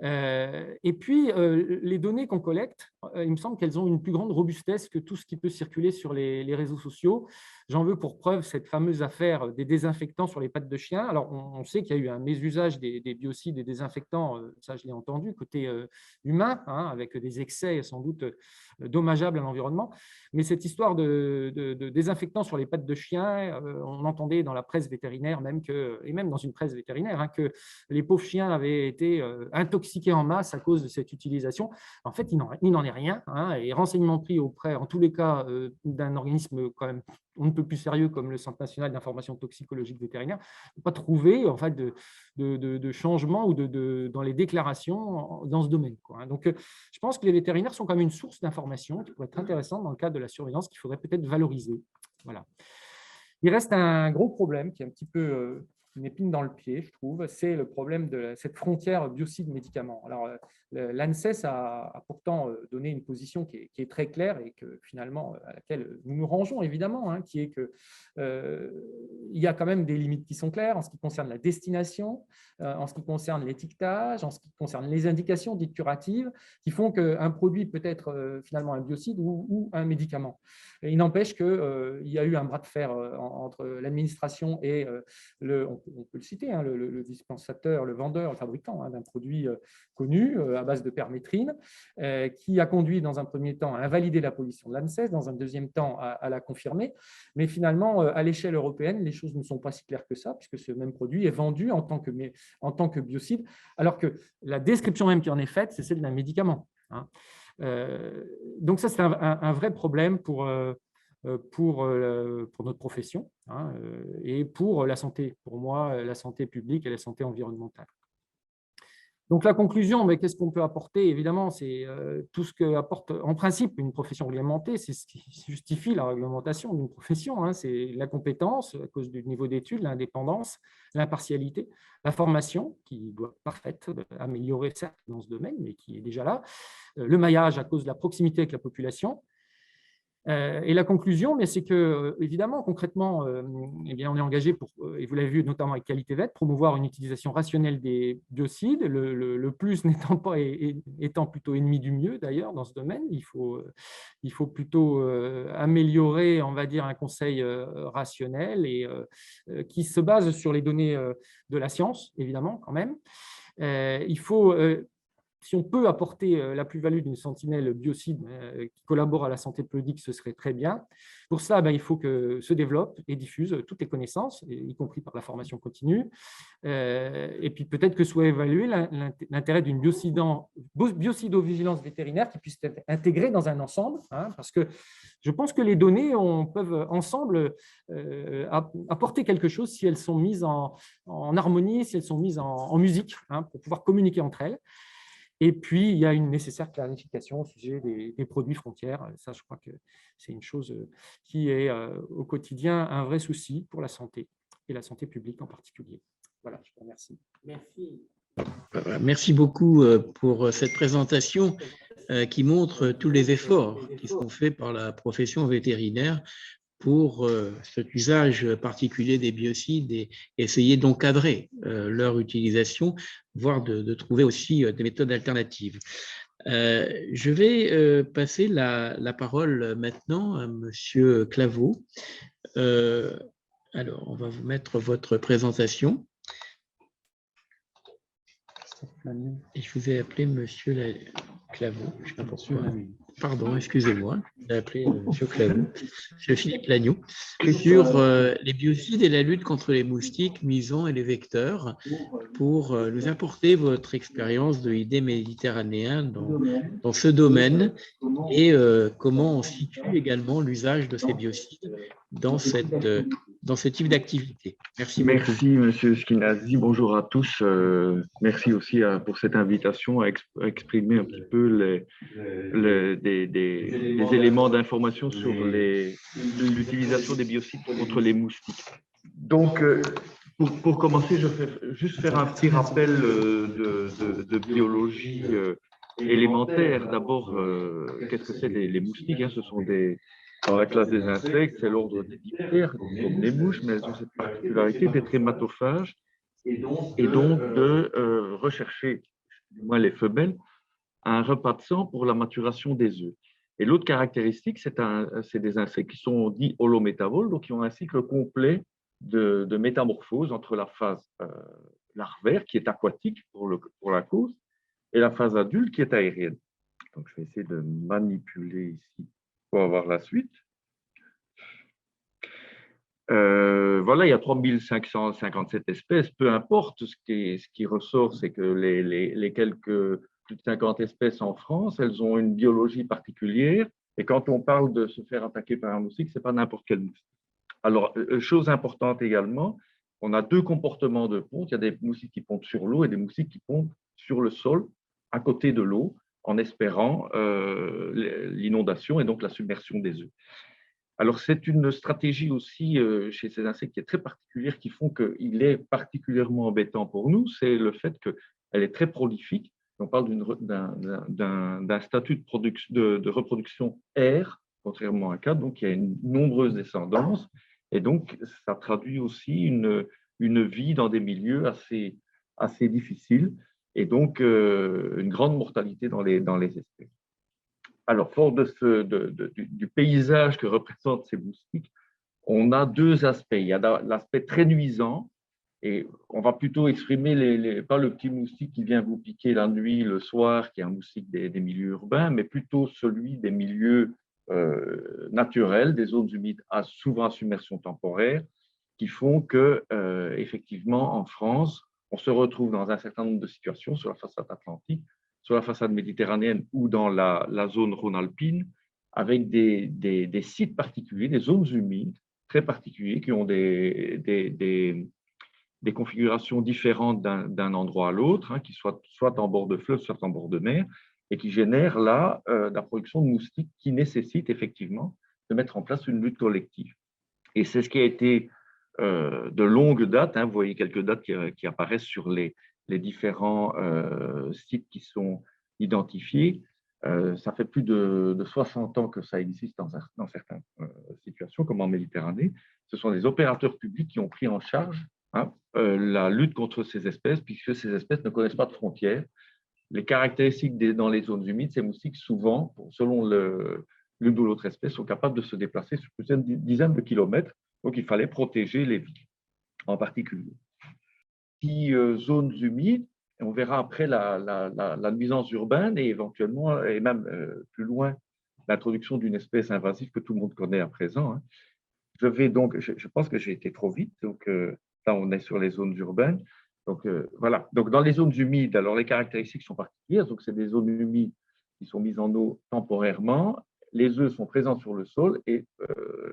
Et puis, les données qu'on collecte, il me semble qu'elles ont une plus grande robustesse que tout ce qui peut circuler sur les réseaux sociaux. J'en veux pour preuve cette fameuse affaire des désinfectants sur les pattes de chien. Alors, on sait qu'il y a eu un mésusage des biocides et désinfectants, ça je l'ai entendu, côté humain, avec des excès sans doute dommageables à l'environnement. Mais cette histoire de désinfectants sur les pattes de chien, on entendait dans la presse vétérinaire, et même dans une presse vétérinaire, que les pauvres chiens avaient été intoxiqués en masse à cause de cette utilisation. En fait, il n'en est rien. Et renseignements pris auprès, en tous les cas, d'un organisme quand même on ne peut peu plus sérieux comme le Centre national d'information toxicologique vétérinaire, n'ont pas trouvé en fait, de changement ou dans les déclarations dans ce domaine, quoi. Donc, je pense que les vétérinaires sont quand même une source d'information qui pourrait être intéressante dans le cadre de la surveillance qu'il faudrait peut-être valoriser. Voilà. Il reste un gros problème qui est un petit peu une épine dans le pied, je trouve, c'est le problème de cette frontière biocide-médicament. Alors, l'ANSES a pourtant donné une position qui est très claire et que finalement, à laquelle nous nous rangeons évidemment, hein, qui est que il y a quand même des limites qui sont claires en ce qui concerne la destination, en ce qui concerne l'étiquetage, en ce qui concerne les indications dites curatives, qui font qu'un produit peut être finalement un biocide ou un médicament. Et il n'empêche qu'il y a eu un bras de fer entre l'administration et on peut le citer, hein, le dispensateur, le vendeur, le fabricant, hein, d'un produit connu à base de permétrine, qui a conduit dans un premier temps à invalider la position de l'ANSES, dans un deuxième temps à la confirmer. Mais finalement, à l'échelle européenne, les choses ne sont pas si claires que ça, puisque ce même produit est vendu en tant que biocide, alors que la description même qui en est faite, c'est celle d'un médicament, hein. Donc ça, c'est un vrai problème pour notre profession, hein, et pour la santé, pour moi, la santé publique et la santé environnementale. Donc la conclusion, mais qu'est-ce qu'on peut apporter? Évidemment, c'est tout ce que apporte en principe une profession réglementée, c'est ce qui justifie la réglementation d'une profession, hein, c'est la compétence à cause du niveau d'études, l'indépendance, l'impartialité, la formation qui doit être parfaite, améliorer certes dans ce domaine, mais qui est déjà là, le maillage à cause de la proximité avec la population. Et la conclusion, c'est que, évidemment, concrètement, eh bien, on est engagé pour, et vous l'avez vu notamment avec Qualité Vet, promouvoir une utilisation rationnelle des biocides, le plus n'étant pas étant plutôt ennemi du mieux d'ailleurs dans ce domaine. Il faut plutôt améliorer, on va dire, un conseil rationnel et qui se base sur les données de la science, évidemment, quand même. Il faut si on peut apporter la plus-value d'une sentinelle biocide qui collabore à la santé publique, ce serait très bien. Pour cela, il faut que se développent et diffusent toutes les connaissances, y compris par la formation continue. Et puis peut-être que soit évalué l'intérêt d'une biocidovigilance vétérinaire qui puisse être intégrée dans un ensemble, hein, parce que je pense que les données peuvent ensemble apporter quelque chose si elles sont mises en harmonie, si elles sont mises en musique, hein, pour pouvoir communiquer entre elles. Et puis, il y a une nécessaire clarification au sujet des produits frontières. Ça, je crois que c'est une chose qui est au quotidien un vrai souci pour la santé et la santé publique en particulier. Voilà, je vous remercie. Merci. Merci beaucoup pour cette présentation qui montre tous les efforts qui sont faits par la profession vétérinaire pour cet usage particulier des biocides et essayer d'encadrer leur utilisation, voire de trouver aussi des méthodes alternatives. Je vais passer la parole maintenant à Monsieur Claveau. Alors, on va vous mettre votre présentation. Et je vous ai appelé Monsieur Claveau. Je sais pas pourquoi. Pardon, excusez-moi. J'ai appelé Monsieur Claveau. Monsieur Philippe Lagneau. Sur les biocides et la lutte contre les moustiques, misons et les vecteurs, pour nous apporter votre expérience de ID méditerranéen dans ce domaine et comment on situe également l'usage de ces biocides dans ce type d'activité. Merci beaucoup. Merci, Monsieur Schinazi. Bonjour à tous. Merci aussi pour cette invitation à exprimer un petit peu des éléments d'information sur l'utilisation des biocides contre les moustiques. Donc, pour commencer, je vais juste faire un petit rappel de biologie élémentaire. D'abord, qu'est-ce que c'est les moustiques, hein? Ce sont dans la classe des insectes, c'est l'ordre des diptères, comme les mouches, mais elles ont cette particularité d'être hématophages et donc de rechercher, du moins les femelles, un repas de sang pour la maturation des œufs. Et l'autre caractéristique, c'est des insectes qui sont dits holométavoles, donc qui ont un cycle complet de métamorphose entre la phase larvaire, qui est aquatique pour la cause, et la phase adulte, qui est aérienne. Donc, je vais essayer de manipuler ici pour avoir la suite. Voilà, il y a 3557 espèces. Peu importe, ce qui ressort, c'est que les quelques plus de 50 espèces en France, elles ont une biologie particulière. Et quand on parle de se faire attaquer par un moustique, ce n'est pas n'importe quel moustique. Alors, chose importante également, on a deux comportements de ponte. Il y a des moustiques qui pondent sur l'eau et des moustiques qui pondent sur le sol, à côté de l'eau, en espérant l'inondation et donc la submersion des œufs. Alors, c'est une stratégie aussi chez ces insectes qui est très particulière, qui font qu'il est particulièrement embêtant pour nous, c'est le fait qu'elle est très prolifique. On parle d'un statut de reproduction R, contrairement à K, donc il y a une nombreuse descendance, et donc ça traduit aussi une vie dans des milieux assez difficiles, et donc une grande mortalité dans les espèces. Alors, fort du paysage que représentent ces moustiques, on a deux aspects. Il y a l'aspect très nuisant, et on va plutôt exprimer pas le petit moustique qui vient vous piquer la nuit, le soir, qui est un moustique des milieux urbains, mais plutôt celui des milieux naturels, des zones humides souvent à submersion temporaire, qui font que, effectivement, en France, on se retrouve dans un certain nombre de situations sur la façade atlantique, sur la façade méditerranéenne ou dans la zone rhône-alpine, avec des sites particuliers, des zones humides très particuliers qui ont des configurations différentes d'un endroit à l'autre, hein, qui soient soit en bord de fleuve, soit en bord de mer, et qui génèrent là la production de moustiques qui nécessite effectivement de mettre en place une lutte collective. Et c'est ce qui a été de longue date, hein, vous voyez quelques dates qui apparaissent sur les différents sites qui sont identifiés. Ça fait plus de 60 ans que ça existe dans certaines situations, comme en Méditerranée. Ce sont des opérateurs publics qui ont pris en charge la lutte contre ces espèces, puisque ces espèces ne connaissent pas de frontières. Les caractéristiques dans les zones humides, ces moustiques, souvent, selon l'une ou l'autre espèce, sont capables de se déplacer sur plusieurs dizaines de kilomètres. Donc, il fallait protéger les villes en particulier. Puis, zones humides, on verra après la nuisance urbaine et éventuellement, et même plus loin, l'introduction d'une espèce invasive que tout le monde connaît à présent. Hein. Je pense que j'ai été trop vite. Donc, là, on est sur les zones urbaines. Donc, voilà. Donc, dans les zones humides, alors les caractéristiques sont particulières. Donc, c'est des zones humides qui sont mises en eau temporairement. Les œufs sont présents sur le sol et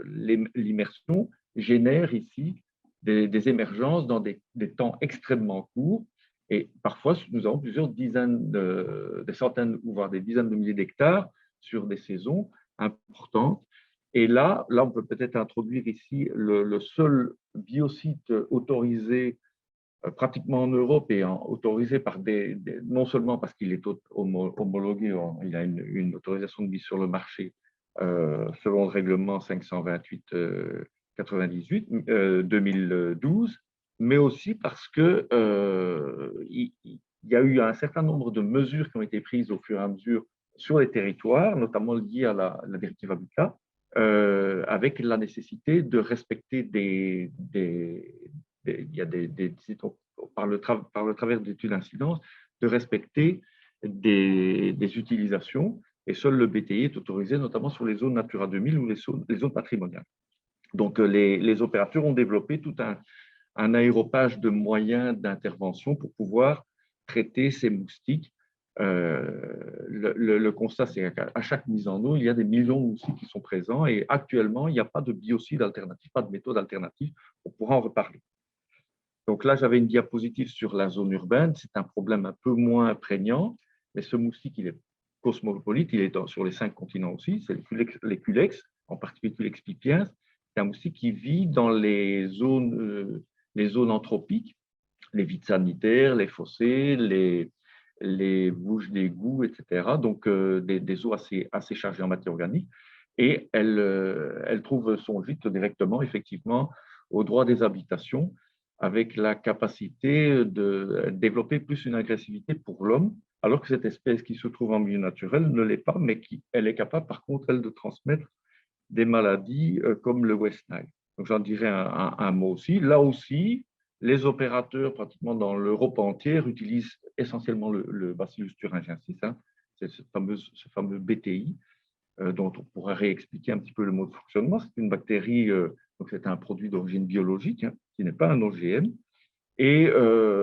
l'immersion génère ici des émergences dans des temps extrêmement courts. Et parfois, nous avons plusieurs dizaines, des centaines, voire des dizaines de milliers d'hectares sur des saisons importantes. Et là, on peut peut-être introduire ici le seul biocide autorisé pratiquement en Europe et autorisé par non seulement parce qu'il est homologué, il a une autorisation de mise sur le marché selon le règlement 528-98-2012, mais aussi parce qu'il y a eu un certain nombre de mesures qui ont été prises au fur et à mesure sur les territoires, notamment liées à la directive Habitat, avec la nécessité de respecter par le travers d'études d'incidence, de respecter des utilisations, et seul le BTI est autorisé, notamment sur les zones Natura 2000 ou les zones patrimoniales. Donc, les opérateurs ont développé tout un aéropage de moyens d'intervention pour pouvoir traiter ces moustiques. Le constat, c'est qu'à chaque mise en eau, il y a des millions de moustiques qui sont présents et actuellement, il n'y a pas de biocide alternatif, pas de méthode alternative. On pourra en reparler. Donc là, j'avais une diapositive sur la zone urbaine. C'est un problème un peu moins prégnant, mais ce moustique, il est cosmopolite, il est sur les 5 continents aussi. C'est les culex, en particulier Culex pipiens. C'est un moustique qui vit dans les zones anthropiques, les vides sanitaires, les fossés, les bouches d'égout, etc. Donc, des eaux assez chargées en matière organique. Et elle trouve son gîte directement, effectivement, au droit des habitations, avec la capacité de développer plus une agressivité pour l'homme, alors que cette espèce qui se trouve en milieu naturel ne l'est pas, mais elle est capable, par contre, elle, de transmettre des maladies comme le West Nile. Donc, j'en dirais un mot aussi. Là aussi, les opérateurs, pratiquement dans l'Europe entière, utilisent essentiellement le Bacillus thuringiensis, hein, c'est ce fameux BTI, dont on pourrait réexpliquer un petit peu le mode de fonctionnement. C'est une bactérie, donc c'est un produit d'origine biologique, hein, qui n'est pas un OGM. Et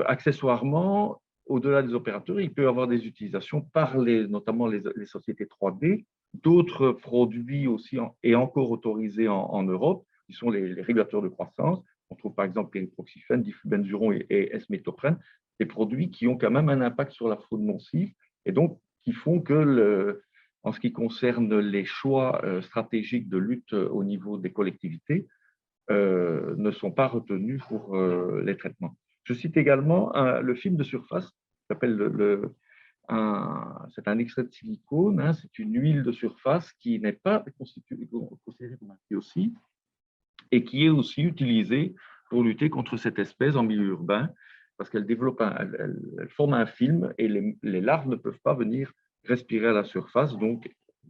accessoirement, au-delà des opérateurs, il peut y avoir des utilisations par notamment les sociétés 3D, d'autres produits aussi et encore autorisés en Europe, qui sont les régulateurs de croissance. On trouve par exemple périproxyphène, diflubenzuron et S-méthoprène, des produits qui ont quand même un impact sur la faune nocive et donc qui font que, en ce qui concerne les choix stratégiques de lutte au niveau des collectivités, ne sont pas retenus pour les traitements. Je cite également le film de surface, qui s'appelle c'est un extrait de silicone, hein, c'est une huile de surface qui n'est pas considérée comme un biocide et qui est aussi utilisée pour lutter contre cette espèce en milieu urbain, parce qu'elle elle forme un film et les larves ne peuvent pas venir respirer à la surface, donc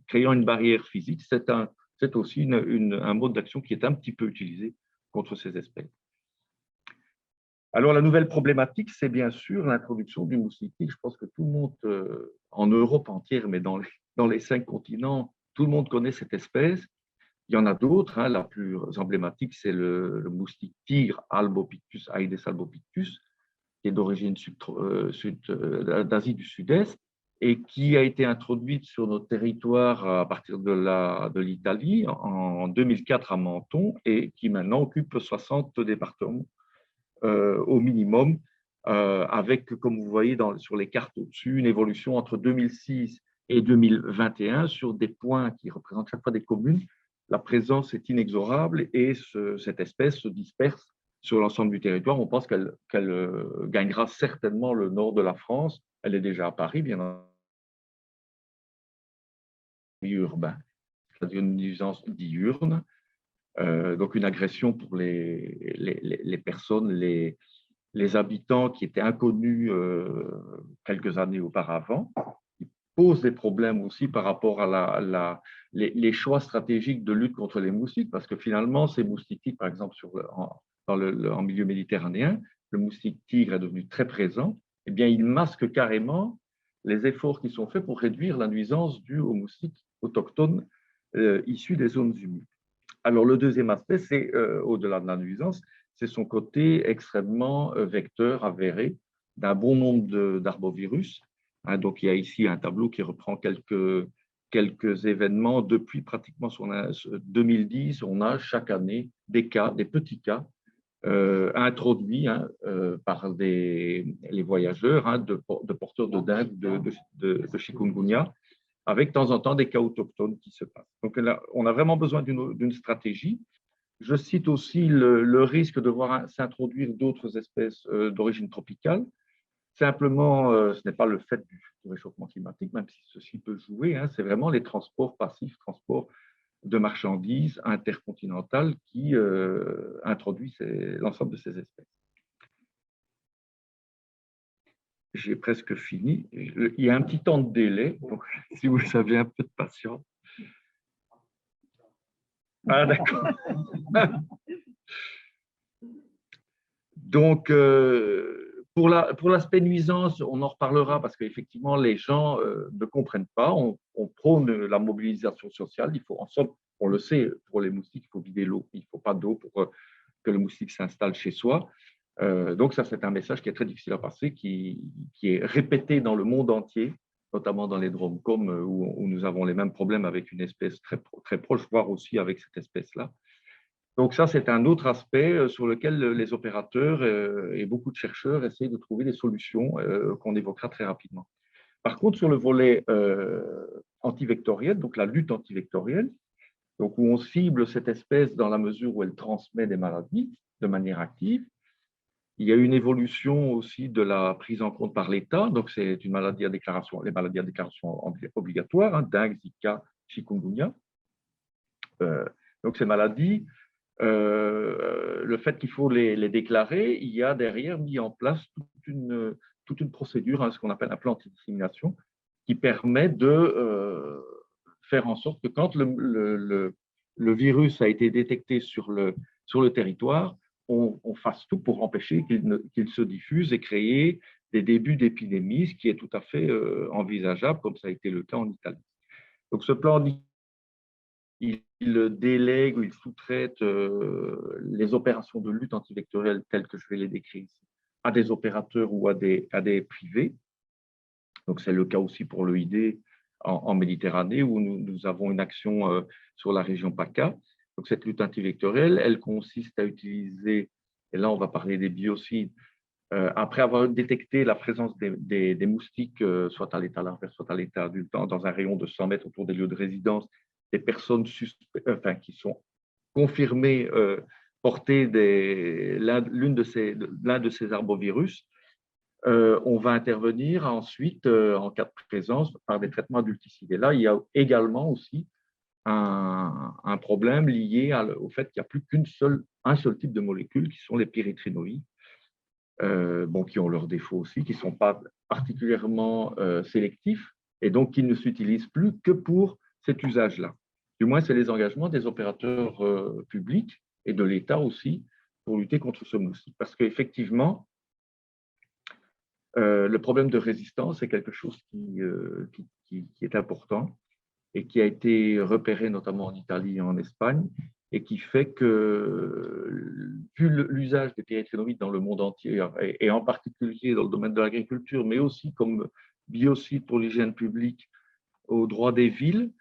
créant une barrière physique. C'est aussi un mode d'action qui est un petit peu utilisé contre ces espèces. Alors, la nouvelle problématique, c'est bien sûr l'introduction du moustique tigre. Je pense que tout le monde, en Europe entière, mais dans les 5 continents, tout le monde connaît cette espèce. Il y en a d'autres. Hein. La plus emblématique, c'est le moustique tigre Albopictus, Aedes albopictus, qui est d'origine d'Asie du Sud-Est et qui a été introduite sur notre territoire à partir de l'Italie en 2004 à Menton et qui maintenant occupe 60 départements au minimum, avec, comme vous voyez sur les cartes au-dessus, une évolution entre 2006 et 2021 sur des points qui représentent chaque fois des communes. La présence est inexorable et cette espèce se disperse sur l'ensemble du territoire. On pense qu'elle gagnera certainement le nord de la France. Elle est déjà à Paris, bien entendu, urbain. C'est-à-dire une nuisance diurne, donc une agression pour les personnes, les habitants qui étaient inconnus quelques années auparavant. Ils posent des problèmes aussi par rapport à les choix stratégiques de lutte contre les moustiques, parce que finalement, ces moustiques, par exemple, en milieu méditerranéen, le moustique tigre est devenu très présent, eh bien, il masque carrément les efforts qui sont faits pour réduire la nuisance due aux moustiques autochtones issus des zones humides. Alors, le deuxième aspect, c'est, au-delà de la nuisance, c'est son côté extrêmement vecteur avéré d'un bon nombre d'arbovirus. Hein, donc, il y a ici un tableau qui reprend quelques événements. Depuis pratiquement 2010, on a chaque année des petits cas, introduits par les voyageurs, hein, de porteurs de dengue, de chikungunya, avec de temps en temps des cas autochtones qui se passent. Donc, là, on a vraiment besoin d'une stratégie. Je cite aussi le risque de voir s'introduire d'autres espèces d'origine tropicale. Simplement, ce n'est pas le fait du réchauffement climatique, même si ceci peut jouer, hein, c'est vraiment les transports passifs, transports de marchandises intercontinentales qui introduisent l'ensemble de ces espèces. J'ai presque fini. Il y a un petit temps de délai, donc si vous avez un peu de patience. Ah, d'accord. Donc, pour l'aspect nuisance, on en reparlera parce qu'effectivement, les gens ne comprennent pas. On prône la mobilisation sociale. Il faut, en somme, on le sait, pour les moustiques, il faut vider l'eau. Il ne faut pas d'eau pour que le moustique s'installe chez soi. Donc, ça, c'est un message qui est très difficile à passer, qui est répété dans le monde entier, notamment dans les DROMCOM, où nous avons les mêmes problèmes avec une espèce très proche, voire aussi avec cette espèce-là. Donc ça, c'est un autre aspect sur lequel les opérateurs et beaucoup de chercheurs essayent de trouver des solutions qu'on évoquera très rapidement. Par contre, sur le volet antivectoriel, donc la lutte antivectorielle, donc où on cible cette espèce dans la mesure où elle transmet des maladies de manière active, il y a une évolution aussi de la prise en compte par l'État. Donc c'est une maladie à déclaration, les maladies à déclaration obligatoire, hein, dengue, Zika, chikungunya. Donc ces maladies, le fait qu'il faut les déclarer, il y a derrière mis en place toute une procédure, hein, ce qu'on appelle un plan anti-dissémination, qui permet de faire en sorte que quand le virus a été détecté sur le territoire, on fasse tout pour empêcher qu'il se diffuse et créer des débuts d'épidémie, ce qui est tout à fait envisageable, comme ça a été le cas en Italie. Donc ce plan, il délègue ou il sous-traite les opérations de lutte antivectorielle telles que je vais les décrire ici à des opérateurs ou à des privés. Donc, c'est le cas aussi pour l'EID en Méditerranée où nous avons une action sur la région PACA. Donc, cette lutte antivectorielle, elle consiste à utiliser, et là on va parler des biocides, après avoir détecté la présence des moustiques, soit à l'état larvaire, soit à l'état adulte, dans un rayon de 100 mètres autour des lieux de résidence, des personnes qui sont confirmées porter l'un de ces arbovirus, on va intervenir ensuite, en cas de présence, par des traitements adulticides. Et là, il y a également aussi un problème lié au fait qu'il n'y a plus un seul type de molécules, qui sont les pyréthrinoïdes, qui ont leurs défauts aussi, qui ne sont pas particulièrement sélectifs, et donc qui ne s'utilisent plus que pour cet usage-là. Du moins, c'est les engagements des opérateurs publics et de l'État aussi pour lutter contre ce moustique. Parce qu'effectivement, le problème de résistance est quelque chose qui est important et qui a été repéré notamment en Italie et en Espagne, et qui fait que, vu l'usage des pyréthrinoïdes dans le monde entier, et en particulier dans le domaine de l'agriculture, mais aussi comme biocide pour l'hygiène publique au droit des villes,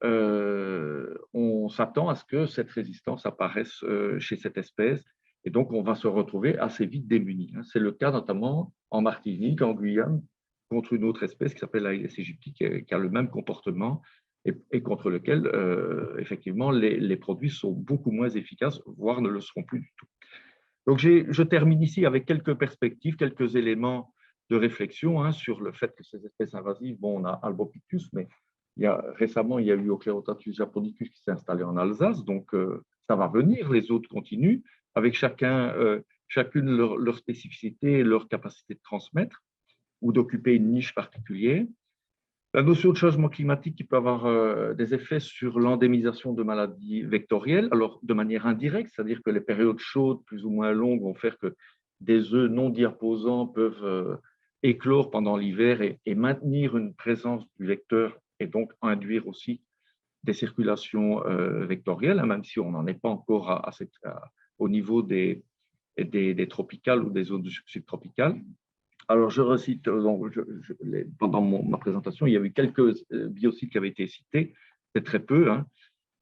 on s'attend à ce que cette résistance apparaisse chez cette espèce, et donc on va se retrouver assez vite démunis. C'est le cas notamment en Martinique, en Guyane, contre une autre espèce qui s'appelle l'Aedes aegypti, qui a le même comportement, et contre lequel, effectivement, les produits sont beaucoup moins efficaces, voire ne le seront plus du tout. Donc, je termine ici avec quelques perspectives, quelques éléments de réflexion sur le fait que ces espèces invasives, on a Albopictus, mais récemment, il y a eu Oclerotatus japonicus qui s'est installé en Alsace, donc ça va venir, les autres continuent, avec chacune leur spécificité et leur capacité de transmettre ou d'occuper une niche particulière. La notion de changement climatique qui peut avoir des effets sur l'endémisation de maladies vectorielles, alors de manière indirecte, c'est-à-dire que les périodes chaudes plus ou moins longues vont faire que des œufs non diaposants peuvent éclore pendant l'hiver et maintenir une présence du vecteur, et donc induire aussi des circulations vectorielles, même si on n'en est pas encore au niveau des tropicales ou des zones subtropicales. Alors, je recite, pendant ma présentation, il y a eu quelques biocides qui avaient été cités, c'est très peu.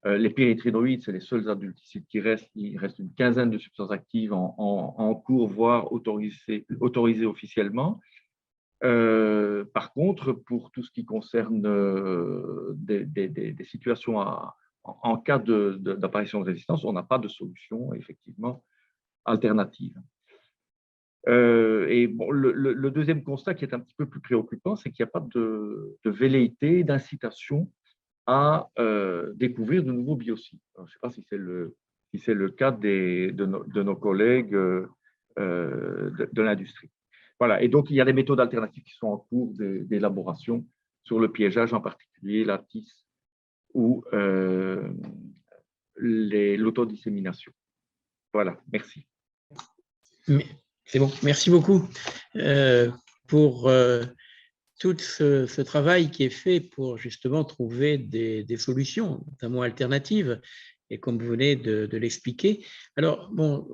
Les pyréthrinoïdes, c'est les seuls adulticides qui restent. Il reste une quinzaine de substances actives en cours, voire autorisées officiellement. Par contre, pour tout ce qui concerne des situations en cas d'apparition de résistance, on n'a pas de solution, effectivement, alternative. Le deuxième constat qui est un petit peu plus préoccupant, c'est qu'il n'y a pas de velléité, d'incitation à découvrir de nouveaux biocides. Alors, je ne sais pas si c'est le cas de nos collègues de l'industrie. Voilà. Et donc, il y a des méthodes alternatives qui sont en cours d'élaboration sur le piégeage, en particulier la tisse ou l'autodissémination. Voilà, merci. C'est bon, merci beaucoup pour tout ce travail qui est fait pour justement trouver des solutions, notamment alternatives, et comme vous venez de l'expliquer. Alors, bon,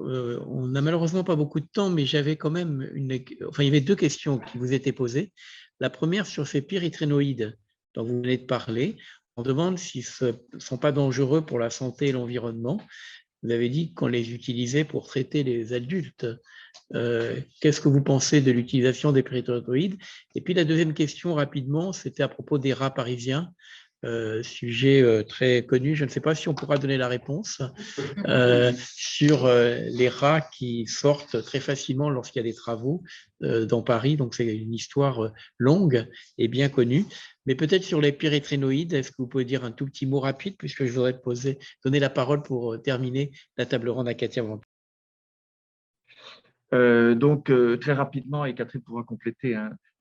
on n'a malheureusement pas beaucoup de temps, mais j'avais quand même il y avait deux questions qui vous étaient posées. La première sur ces pyréthrinoïdes dont vous venez de parler. On demande s'ils ne sont pas dangereux pour la santé et l'environnement. Vous avez dit qu'on les utilisait pour traiter les adultes. Qu'est-ce que vous pensez de l'utilisation des pyréthrinoïdes? Et puis la deuxième question, rapidement, c'était à propos des rats parisiens, sujet très connu. Je ne sais pas si on pourra donner la réponse sur les rats qui sortent très facilement lorsqu'il y a des travaux dans Paris. Donc, c'est une histoire longue et bien connue. Mais peut-être sur les pyréthrinoïdes, est-ce que vous pouvez dire un tout petit mot rapide, puisque je voudrais donner la parole pour terminer la table ronde à Katia. Très rapidement, et Catherine pourra compléter,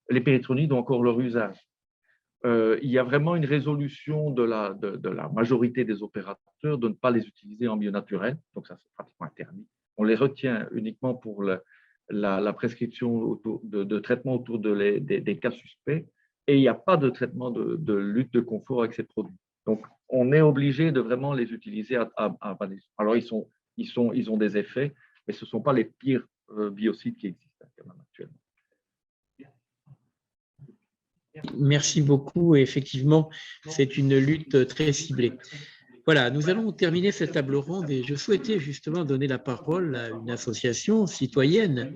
les pyréthrinoïdes ont encore leur usage. Il y a vraiment une résolution de la majorité des opérateurs de ne pas les utiliser en milieu naturel, donc ça c'est pratiquement interdit. On les retient uniquement pour la prescription de traitement autour des cas suspects, et il n'y a pas de traitement de lutte de confort avec ces produits. Donc on est obligé de vraiment les utiliser alors ils ont des effets, mais ce ne sont pas les pires biocides qui existent actuellement. Merci beaucoup. Effectivement, c'est une lutte très ciblée. Voilà, nous allons terminer cette table ronde et je souhaitais justement donner la parole à une association citoyenne,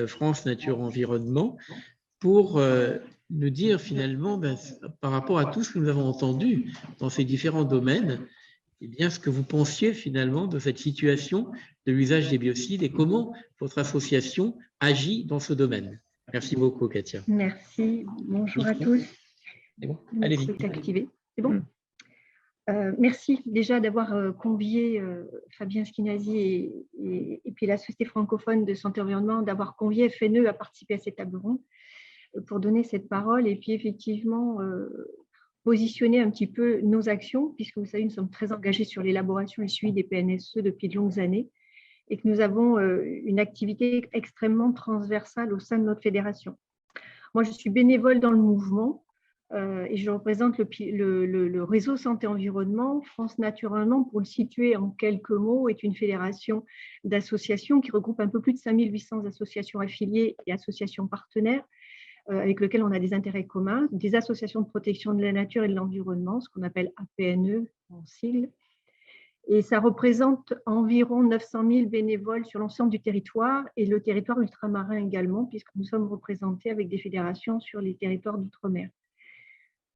France Nature Environnement, pour nous dire finalement, par rapport à tout ce que nous avons entendu dans ces différents domaines, eh bien, ce que vous pensiez finalement de cette situation de l'usage des biocides et comment votre association agit dans ce domaine. Merci beaucoup, Katia. Merci. Bonjour à tous. C'est bon. Allez-y. C'est activé. C'est bon. Merci déjà d'avoir convié Fabien Schinazi et puis la Société francophone de santé environnement, d'avoir convié FNE à participer à cette table ronde pour donner cette parole et puis effectivement positionner un petit peu nos actions, puisque vous savez, nous sommes très engagés sur l'élaboration et le suivi des PNSE depuis de longues années et que nous avons une activité extrêmement transversale au sein de notre fédération. Moi, je suis bénévole dans le mouvement et je représente le réseau Santé Environnement. France Nature Environnement, pour le situer en quelques mots, est une fédération d'associations qui regroupe un peu plus de 5800 associations affiliées et associations partenaires avec lesquelles on a des intérêts communs, des associations de protection de la nature et de l'environnement, ce qu'on appelle APNE en sigle. Et ça représente environ 900 000 bénévoles sur l'ensemble du territoire et le territoire ultramarin également, puisque nous sommes représentés avec des fédérations sur les territoires d'outre-mer.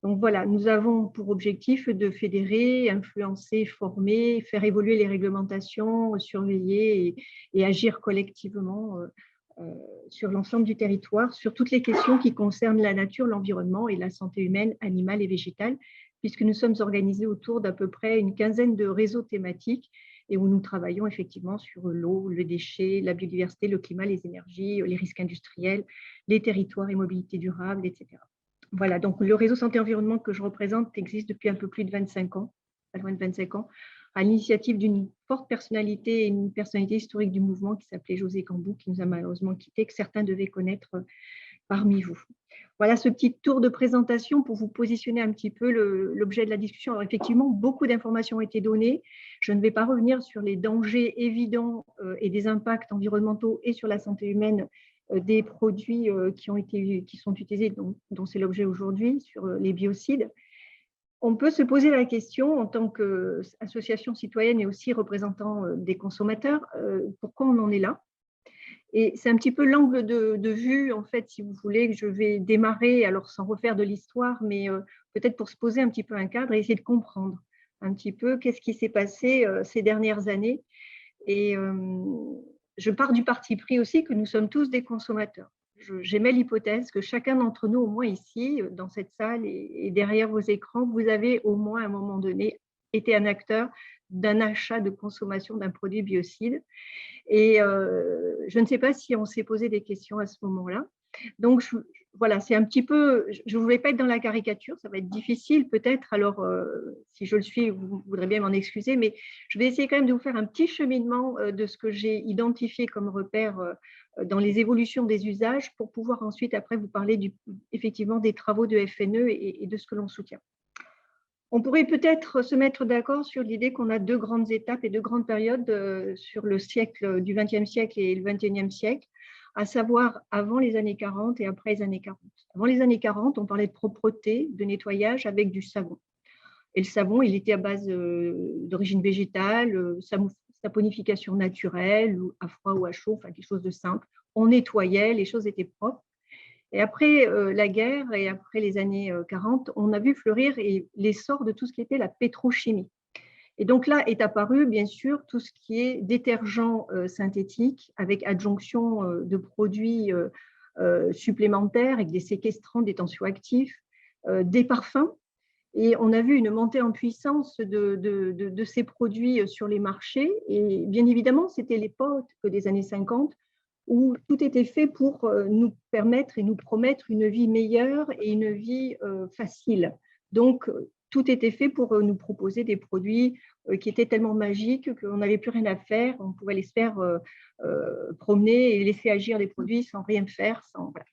Donc voilà, nous avons pour objectif de fédérer, influencer, former, faire évoluer les réglementations, surveiller et agir collectivement sur l'ensemble du territoire, sur toutes les questions qui concernent la nature, l'environnement et la santé humaine, animale et végétale, puisque nous sommes organisés autour d'à peu près une quinzaine de réseaux thématiques et où nous travaillons effectivement sur l'eau, le déchet, la biodiversité, le climat, les énergies, les risques industriels, les territoires et mobilité durable, etc. Voilà, donc le réseau Santé Environnement que je représente existe depuis un peu plus de 25 ans, pas loin de 25 ans, à l'initiative d'une forte personnalité et une personnalité historique du mouvement qui s'appelait José Cambou, qui nous a malheureusement quittés, que certains devaient connaître parmi vous. Voilà ce petit tour de présentation pour vous positionner un petit peu l'objet de la discussion. Alors effectivement, beaucoup d'informations ont été données. Je ne vais pas revenir sur les dangers évidents et des impacts environnementaux et sur la santé humaine des produits qui sont utilisés, dont c'est l'objet aujourd'hui, sur les biocides. On peut se poser la question, en tant qu'association citoyenne et aussi représentant des consommateurs, pourquoi on en est là? Et c'est un petit peu l'angle de vue, en fait, si vous voulez, que je vais démarrer, alors sans refaire de l'histoire, mais peut-être pour se poser un petit peu un cadre et essayer de comprendre un petit peu qu'est-ce qui s'est passé ces dernières années. Et je pars du parti pris aussi que nous sommes tous des consommateurs. J'émets l'hypothèse que chacun d'entre nous, au moins ici, dans cette salle et derrière vos écrans, vous avez au moins à un moment donné été un acteur d'un achat de consommation d'un produit biocide. Et je ne sais pas si on s'est posé des questions à ce moment-là. Donc, voilà, c'est un petit peu, je ne voulais pas être dans la caricature, ça va être difficile peut-être, alors si je le suis, vous voudrez bien m'en excuser, mais je vais essayer quand même de vous faire un petit cheminement de ce que j'ai identifié comme repère dans les évolutions des usages pour pouvoir ensuite, après, vous parler effectivement des travaux de FNE et de ce que l'on soutient. On pourrait peut-être se mettre d'accord sur l'idée qu'on a deux grandes étapes et deux grandes périodes sur le siècle du XXe siècle et le XXIe siècle, à savoir avant les années 40 et après les années 40. Avant les années 40, on parlait de propreté, de nettoyage avec du savon. Et le savon, il était à base d'origine végétale, saponification naturelle, à froid ou à chaud, enfin quelque chose de simple. On nettoyait, les choses étaient propres. Et après la guerre et après les années 40, on a vu fleurir l'essor de tout ce qui était la pétrochimie. Et donc là est apparu, bien sûr, tout ce qui est détergent synthétique avec adjonction de produits supplémentaires avec des séquestrants, des tensioactifs, des parfums. Et on a vu une montée en puissance de ces produits sur les marchés. Et bien évidemment, c'était l'époque des années 50 où tout était fait pour nous permettre et nous promettre une vie meilleure et une vie facile. Donc, tout était fait pour nous proposer des produits qui étaient tellement magiques qu'on n'avait plus rien à faire. On pouvait les faire promener et laisser agir les produits sans rien faire. Voilà.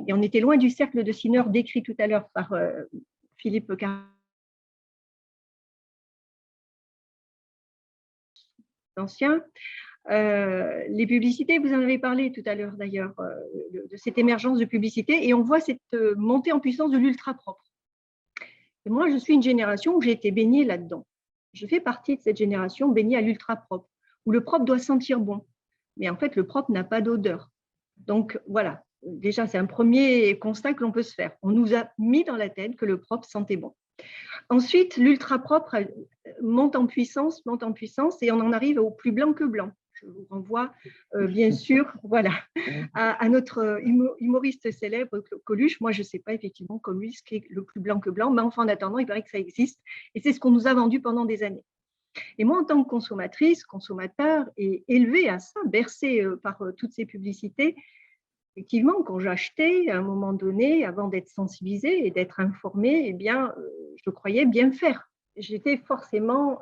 Et on était loin du cercle de Sineur décrit tout à l'heure par Philippe Carré. Ancien. Les publicités, vous en avez parlé tout à l'heure d'ailleurs, de cette émergence de publicité, et on voit cette montée en puissance de l'ultra propre. Et moi, je suis une génération où j'ai été baignée là-dedans. je fais partie de cette génération baignée à l'ultra propre, où le propre doit sentir bon. Mais en fait, le propre n'a pas d'odeur. Donc voilà, déjà, c'est un premier constat que l'on peut se faire. On nous a mis dans la tête que le propre sentait bon. Ensuite, l'ultra propre monte en puissance, et on en arrive au plus blanc que blanc. Je vous renvoie bien sûr voilà, à notre humoriste célèbre, Coluche. Moi, je ne sais pas effectivement Coluche qui est le plus blanc que blanc, mais enfin, en attendant, il paraît que ça existe. Et c'est ce qu'on nous a vendu pendant des années. Et moi, en tant que consommatrice, consommateur, et élevée à ça, bercée par toutes ces publicités, effectivement, quand j'achetais, à un moment donné, avant d'être sensibilisée et d'être informée, eh bien, je croyais bien faire. J'étais forcément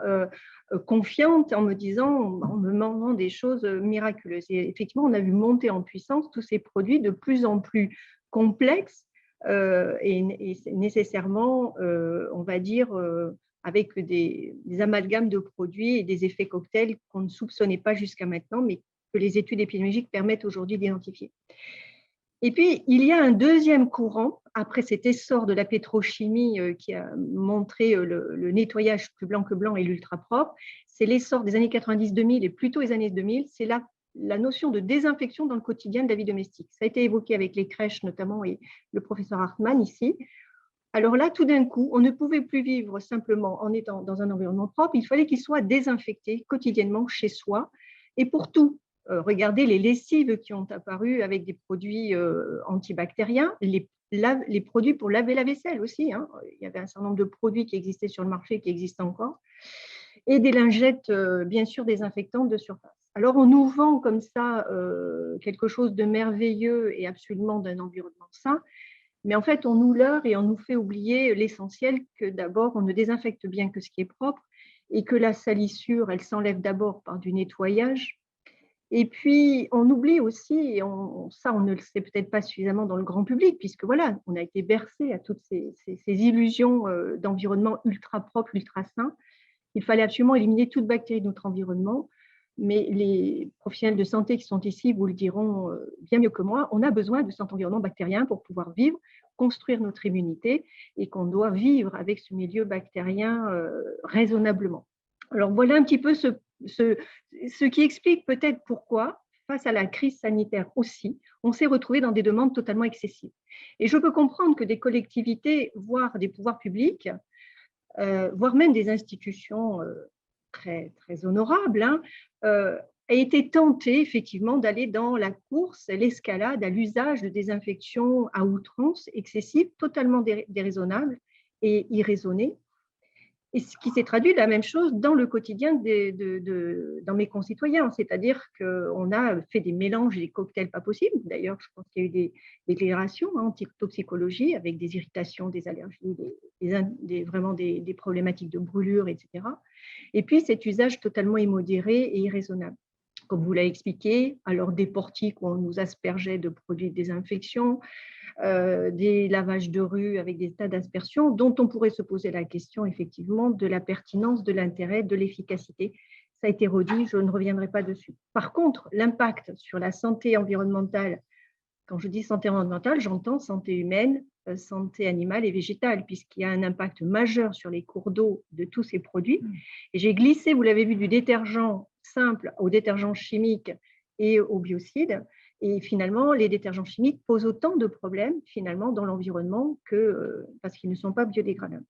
confiante en me disant, en me demandant des choses miraculeuses. Et effectivement, on a vu monter en puissance tous ces produits de plus en plus complexes et nécessairement, on va dire, avec des amalgames de produits et des effets cocktails qu'on ne soupçonnait pas jusqu'à maintenant, mais que les études épidémiologiques permettent aujourd'hui d'identifier. Et puis, il y a un deuxième courant, après cet essor de la pétrochimie qui a montré le nettoyage plus blanc que blanc et l'ultra propre, c'est l'essor des années 90-2000 et plutôt les années 2000, c'est la notion de désinfection dans le quotidien de la vie domestique. Ça a été évoqué avec les crèches notamment et le professeur Hartmann ici. Alors là, tout d'un coup, on ne pouvait plus vivre simplement en étant dans un environnement propre, il fallait qu'il soit désinfecté quotidiennement chez soi et pour tout. Regardez les lessives qui ont apparu avec des produits antibactériens, les produits pour laver la vaisselle aussi. Hein. Il y avait un certain nombre de produits qui existaient sur le marché, qui existent encore, et des lingettes, bien sûr, désinfectantes de surface. Alors, on nous vend comme ça quelque chose de merveilleux et absolument d'un environnement sain, mais en fait, on nous leurre et on nous fait oublier l'essentiel que d'abord, on ne désinfecte bien que ce qui est propre et que la salissure, elle s'enlève d'abord par du nettoyage. Et puis, on oublie aussi, et ça, on ne le sait peut-être pas suffisamment dans le grand public, puisque voilà, on a été bercé à toutes ces illusions d'environnement ultra propre, ultra sain. Il fallait absolument éliminer toute bactérie de notre environnement. Mais les professionnels de santé qui sont ici vous le diront bien mieux que moi, on a besoin de cet environnement bactérien pour pouvoir vivre, construire notre immunité, et qu'on doit vivre avec ce milieu bactérien raisonnablement. Alors voilà un petit peu ce qui explique peut-être pourquoi, face à la crise sanitaire aussi, on s'est retrouvé dans des demandes totalement excessives. Et je peux comprendre que des collectivités, voire des pouvoirs publics, voire même des institutions très, très honorables, hein, aient été tentées effectivement d'aller dans la course, l'escalade à l'usage de désinfection à outrance, excessive, totalement déraisonnable et irraisonnée. Et ce qui s'est traduit de la même chose dans le quotidien dans mes concitoyens, c'est-à-dire qu'on a fait des mélanges et des cocktails pas possibles. D'ailleurs, je pense qu'il y a eu des déclarations en toxicologie avec des irritations, des allergies, vraiment des problématiques de brûlure, etc. Et puis cet usage totalement immodéré et irraisonnable. Comme vous l'avez expliqué, alors des portiques où on nous aspergeait de produits de désinfection, des lavages de rue avec des tas d'aspersions dont on pourrait se poser la question effectivement de la pertinence, de l'intérêt, de l'efficacité. Ça a été redit, je ne reviendrai pas dessus. Par contre, l'impact sur la santé environnementale, quand je dis santé environnementale, j'entends santé humaine, santé animale et végétale, puisqu'il y a un impact majeur sur les cours d'eau de tous ces produits. Et j'ai glissé, vous l'avez vu, du détergent simple au détergent chimique et au biocide. Et finalement, les détergents chimiques posent autant de problèmes finalement dans l'environnement parce qu'ils ne sont pas biodégradables.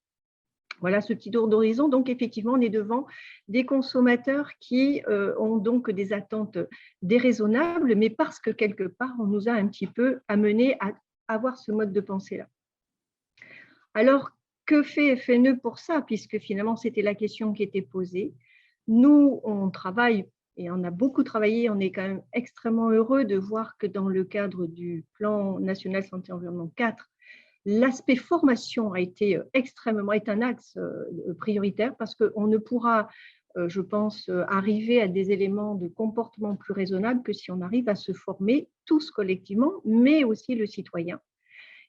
Voilà ce petit tour d'horizon. Donc, effectivement, on est devant des consommateurs qui ont donc des attentes déraisonnables, mais parce que quelque part, on nous a un petit peu amené à avoir ce mode de pensée-là. Alors, que fait FNE pour ça? Puisque finalement, c'était la question qui était posée. Nous, on travaille et on a beaucoup travaillé, on est quand même extrêmement heureux de voir que dans le cadre du plan national santé environnement 4, l'aspect formation est un axe prioritaire parce qu'on ne pourra, je pense, arriver à des éléments de comportement plus raisonnables que si on arrive à se former tous collectivement, mais aussi le citoyen.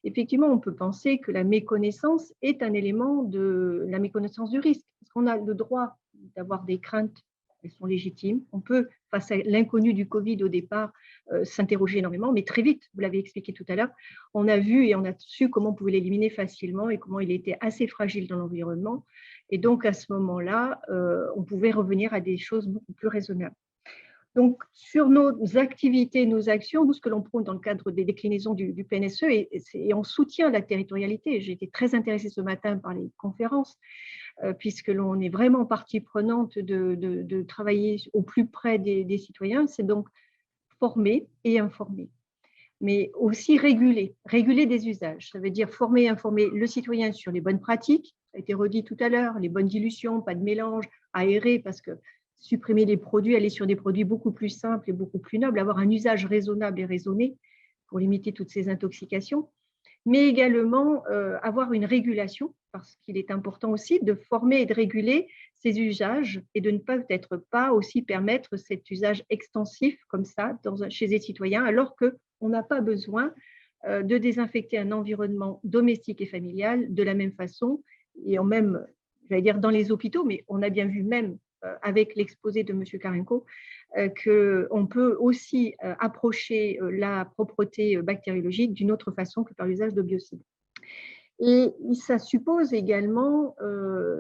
Effectivement, on peut penser que la méconnaissance est un élément de la méconnaissance du risque, parce qu'on a le droit d'avoir des craintes elles sont légitimes. On peut, face à l'inconnu du Covid au départ, s'interroger énormément, mais très vite, vous l'avez expliqué tout à l'heure, on a vu et on a su comment on pouvait l'éliminer facilement et comment il était assez fragile dans l'environnement. Et donc, à ce moment-là, on pouvait revenir à des choses beaucoup plus raisonnables. Donc, sur nos activités, nos actions, nous, ce que l'on prône dans le cadre des déclinaisons du PNSE, et on soutient la territorialité. J'ai été très intéressée ce matin par les conférences, puisque l'on est vraiment partie prenante de travailler au plus près des citoyens. C'est donc former et informer, mais aussi réguler des usages. Ça veut dire former et informer le citoyen sur les bonnes pratiques, ça a été redit tout à l'heure, les bonnes dilutions, pas de mélange, aérer, parce que supprimer les produits, aller sur des produits beaucoup plus simples et beaucoup plus nobles, avoir un usage raisonnable et raisonné pour limiter toutes ces intoxications, mais également avoir une régulation, parce qu'il est important aussi de former et de réguler ces usages et de ne peut-être pas aussi permettre cet usage extensif comme ça chez les citoyens, alors qu'on n'a pas besoin de désinfecter un environnement domestique et familial de la même façon, et en même, j'allais dire dans les hôpitaux, mais on a bien vu même avec l'exposé de M. Karenko, qu'on peut aussi approcher la propreté bactériologique d'une autre façon que par l'usage de biocides. Et ça suppose également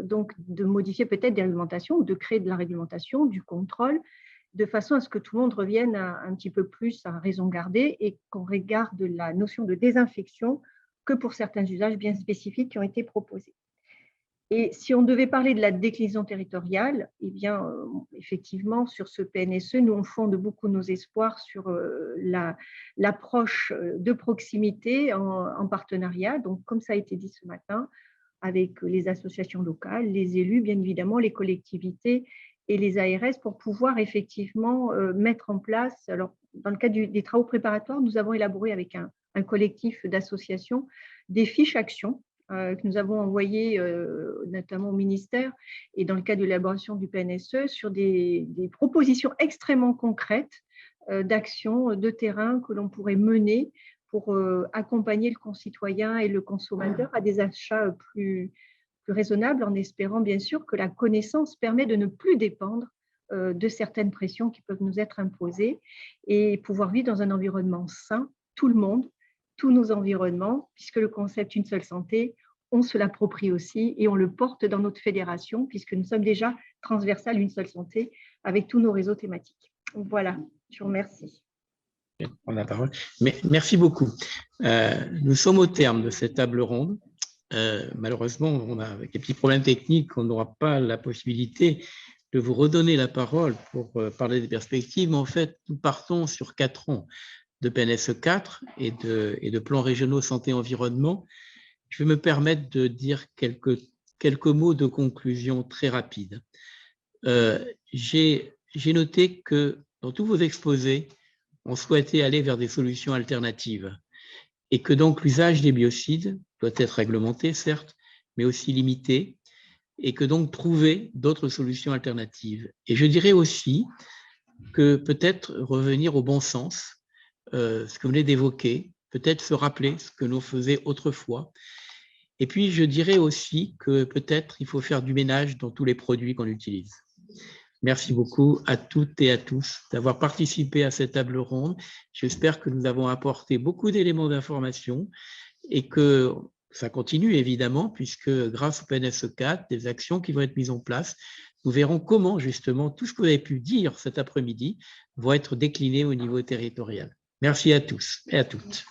donc de modifier peut-être des réglementations ou de créer de la réglementation, du contrôle, de façon à ce que tout le monde revienne un petit peu plus à raison gardée et qu'on regarde la notion de désinfection que pour certains usages bien spécifiques qui ont été proposés. Et si on devait parler de la déclinaison territoriale, eh bien, effectivement, sur ce PNSE, nous on fonde beaucoup nos espoirs sur l'approche de proximité en partenariat, donc comme ça a été dit ce matin, avec les associations locales, les élus, bien évidemment, les collectivités et les ARS pour pouvoir effectivement mettre en place, alors dans le cadre des travaux préparatoires, nous avons élaboré avec un collectif d'associations des fiches actions que nous avons envoyé notamment au ministère et dans le cadre de l'élaboration du PNSE sur des propositions extrêmement concrètes d'actions de terrain que l'on pourrait mener pour accompagner le concitoyen et le consommateur à des achats plus raisonnables, en espérant bien sûr que la connaissance permet de ne plus dépendre de certaines pressions qui peuvent nous être imposées et pouvoir vivre dans un environnement sain, tout le monde, tous nos environnements, puisque le concept une seule santé, on se l'approprie aussi et on le porte dans notre fédération, puisque nous sommes déjà transversales une seule santé avec tous nos réseaux thématiques. Donc voilà, je vous remercie. Prendre la parole. Mais, merci beaucoup. Nous sommes au terme de cette table ronde. Malheureusement, on a avec des petits problèmes techniques, on n'aura pas la possibilité de vous redonner la parole pour parler des perspectives. Mais en fait, nous partons sur 4 ans de PNSE 4 et de plans régionaux santé-environnement. Je vais me permettre de dire quelques mots de conclusion très rapides. J'ai noté que dans tous vos exposés, on souhaitait aller vers des solutions alternatives et que donc l'usage des biocides doit être réglementé, certes, mais aussi limité, et que donc trouver d'autres solutions alternatives. Et je dirais aussi que peut-être revenir au bon sens, ce que vous venez d'évoquer, peut-être se rappeler ce que nous faisions autrefois. Et puis, je dirais aussi que peut-être il faut faire du ménage dans tous les produits qu'on utilise. Merci beaucoup à toutes et à tous d'avoir participé à cette table ronde. J'espère que nous avons apporté beaucoup d'éléments d'information et que ça continue évidemment, puisque grâce au PNSE 4, des actions qui vont être mises en place, nous verrons comment justement tout ce que vous avez pu dire cet après-midi va être décliné au niveau territorial. Merci à tous et à toutes.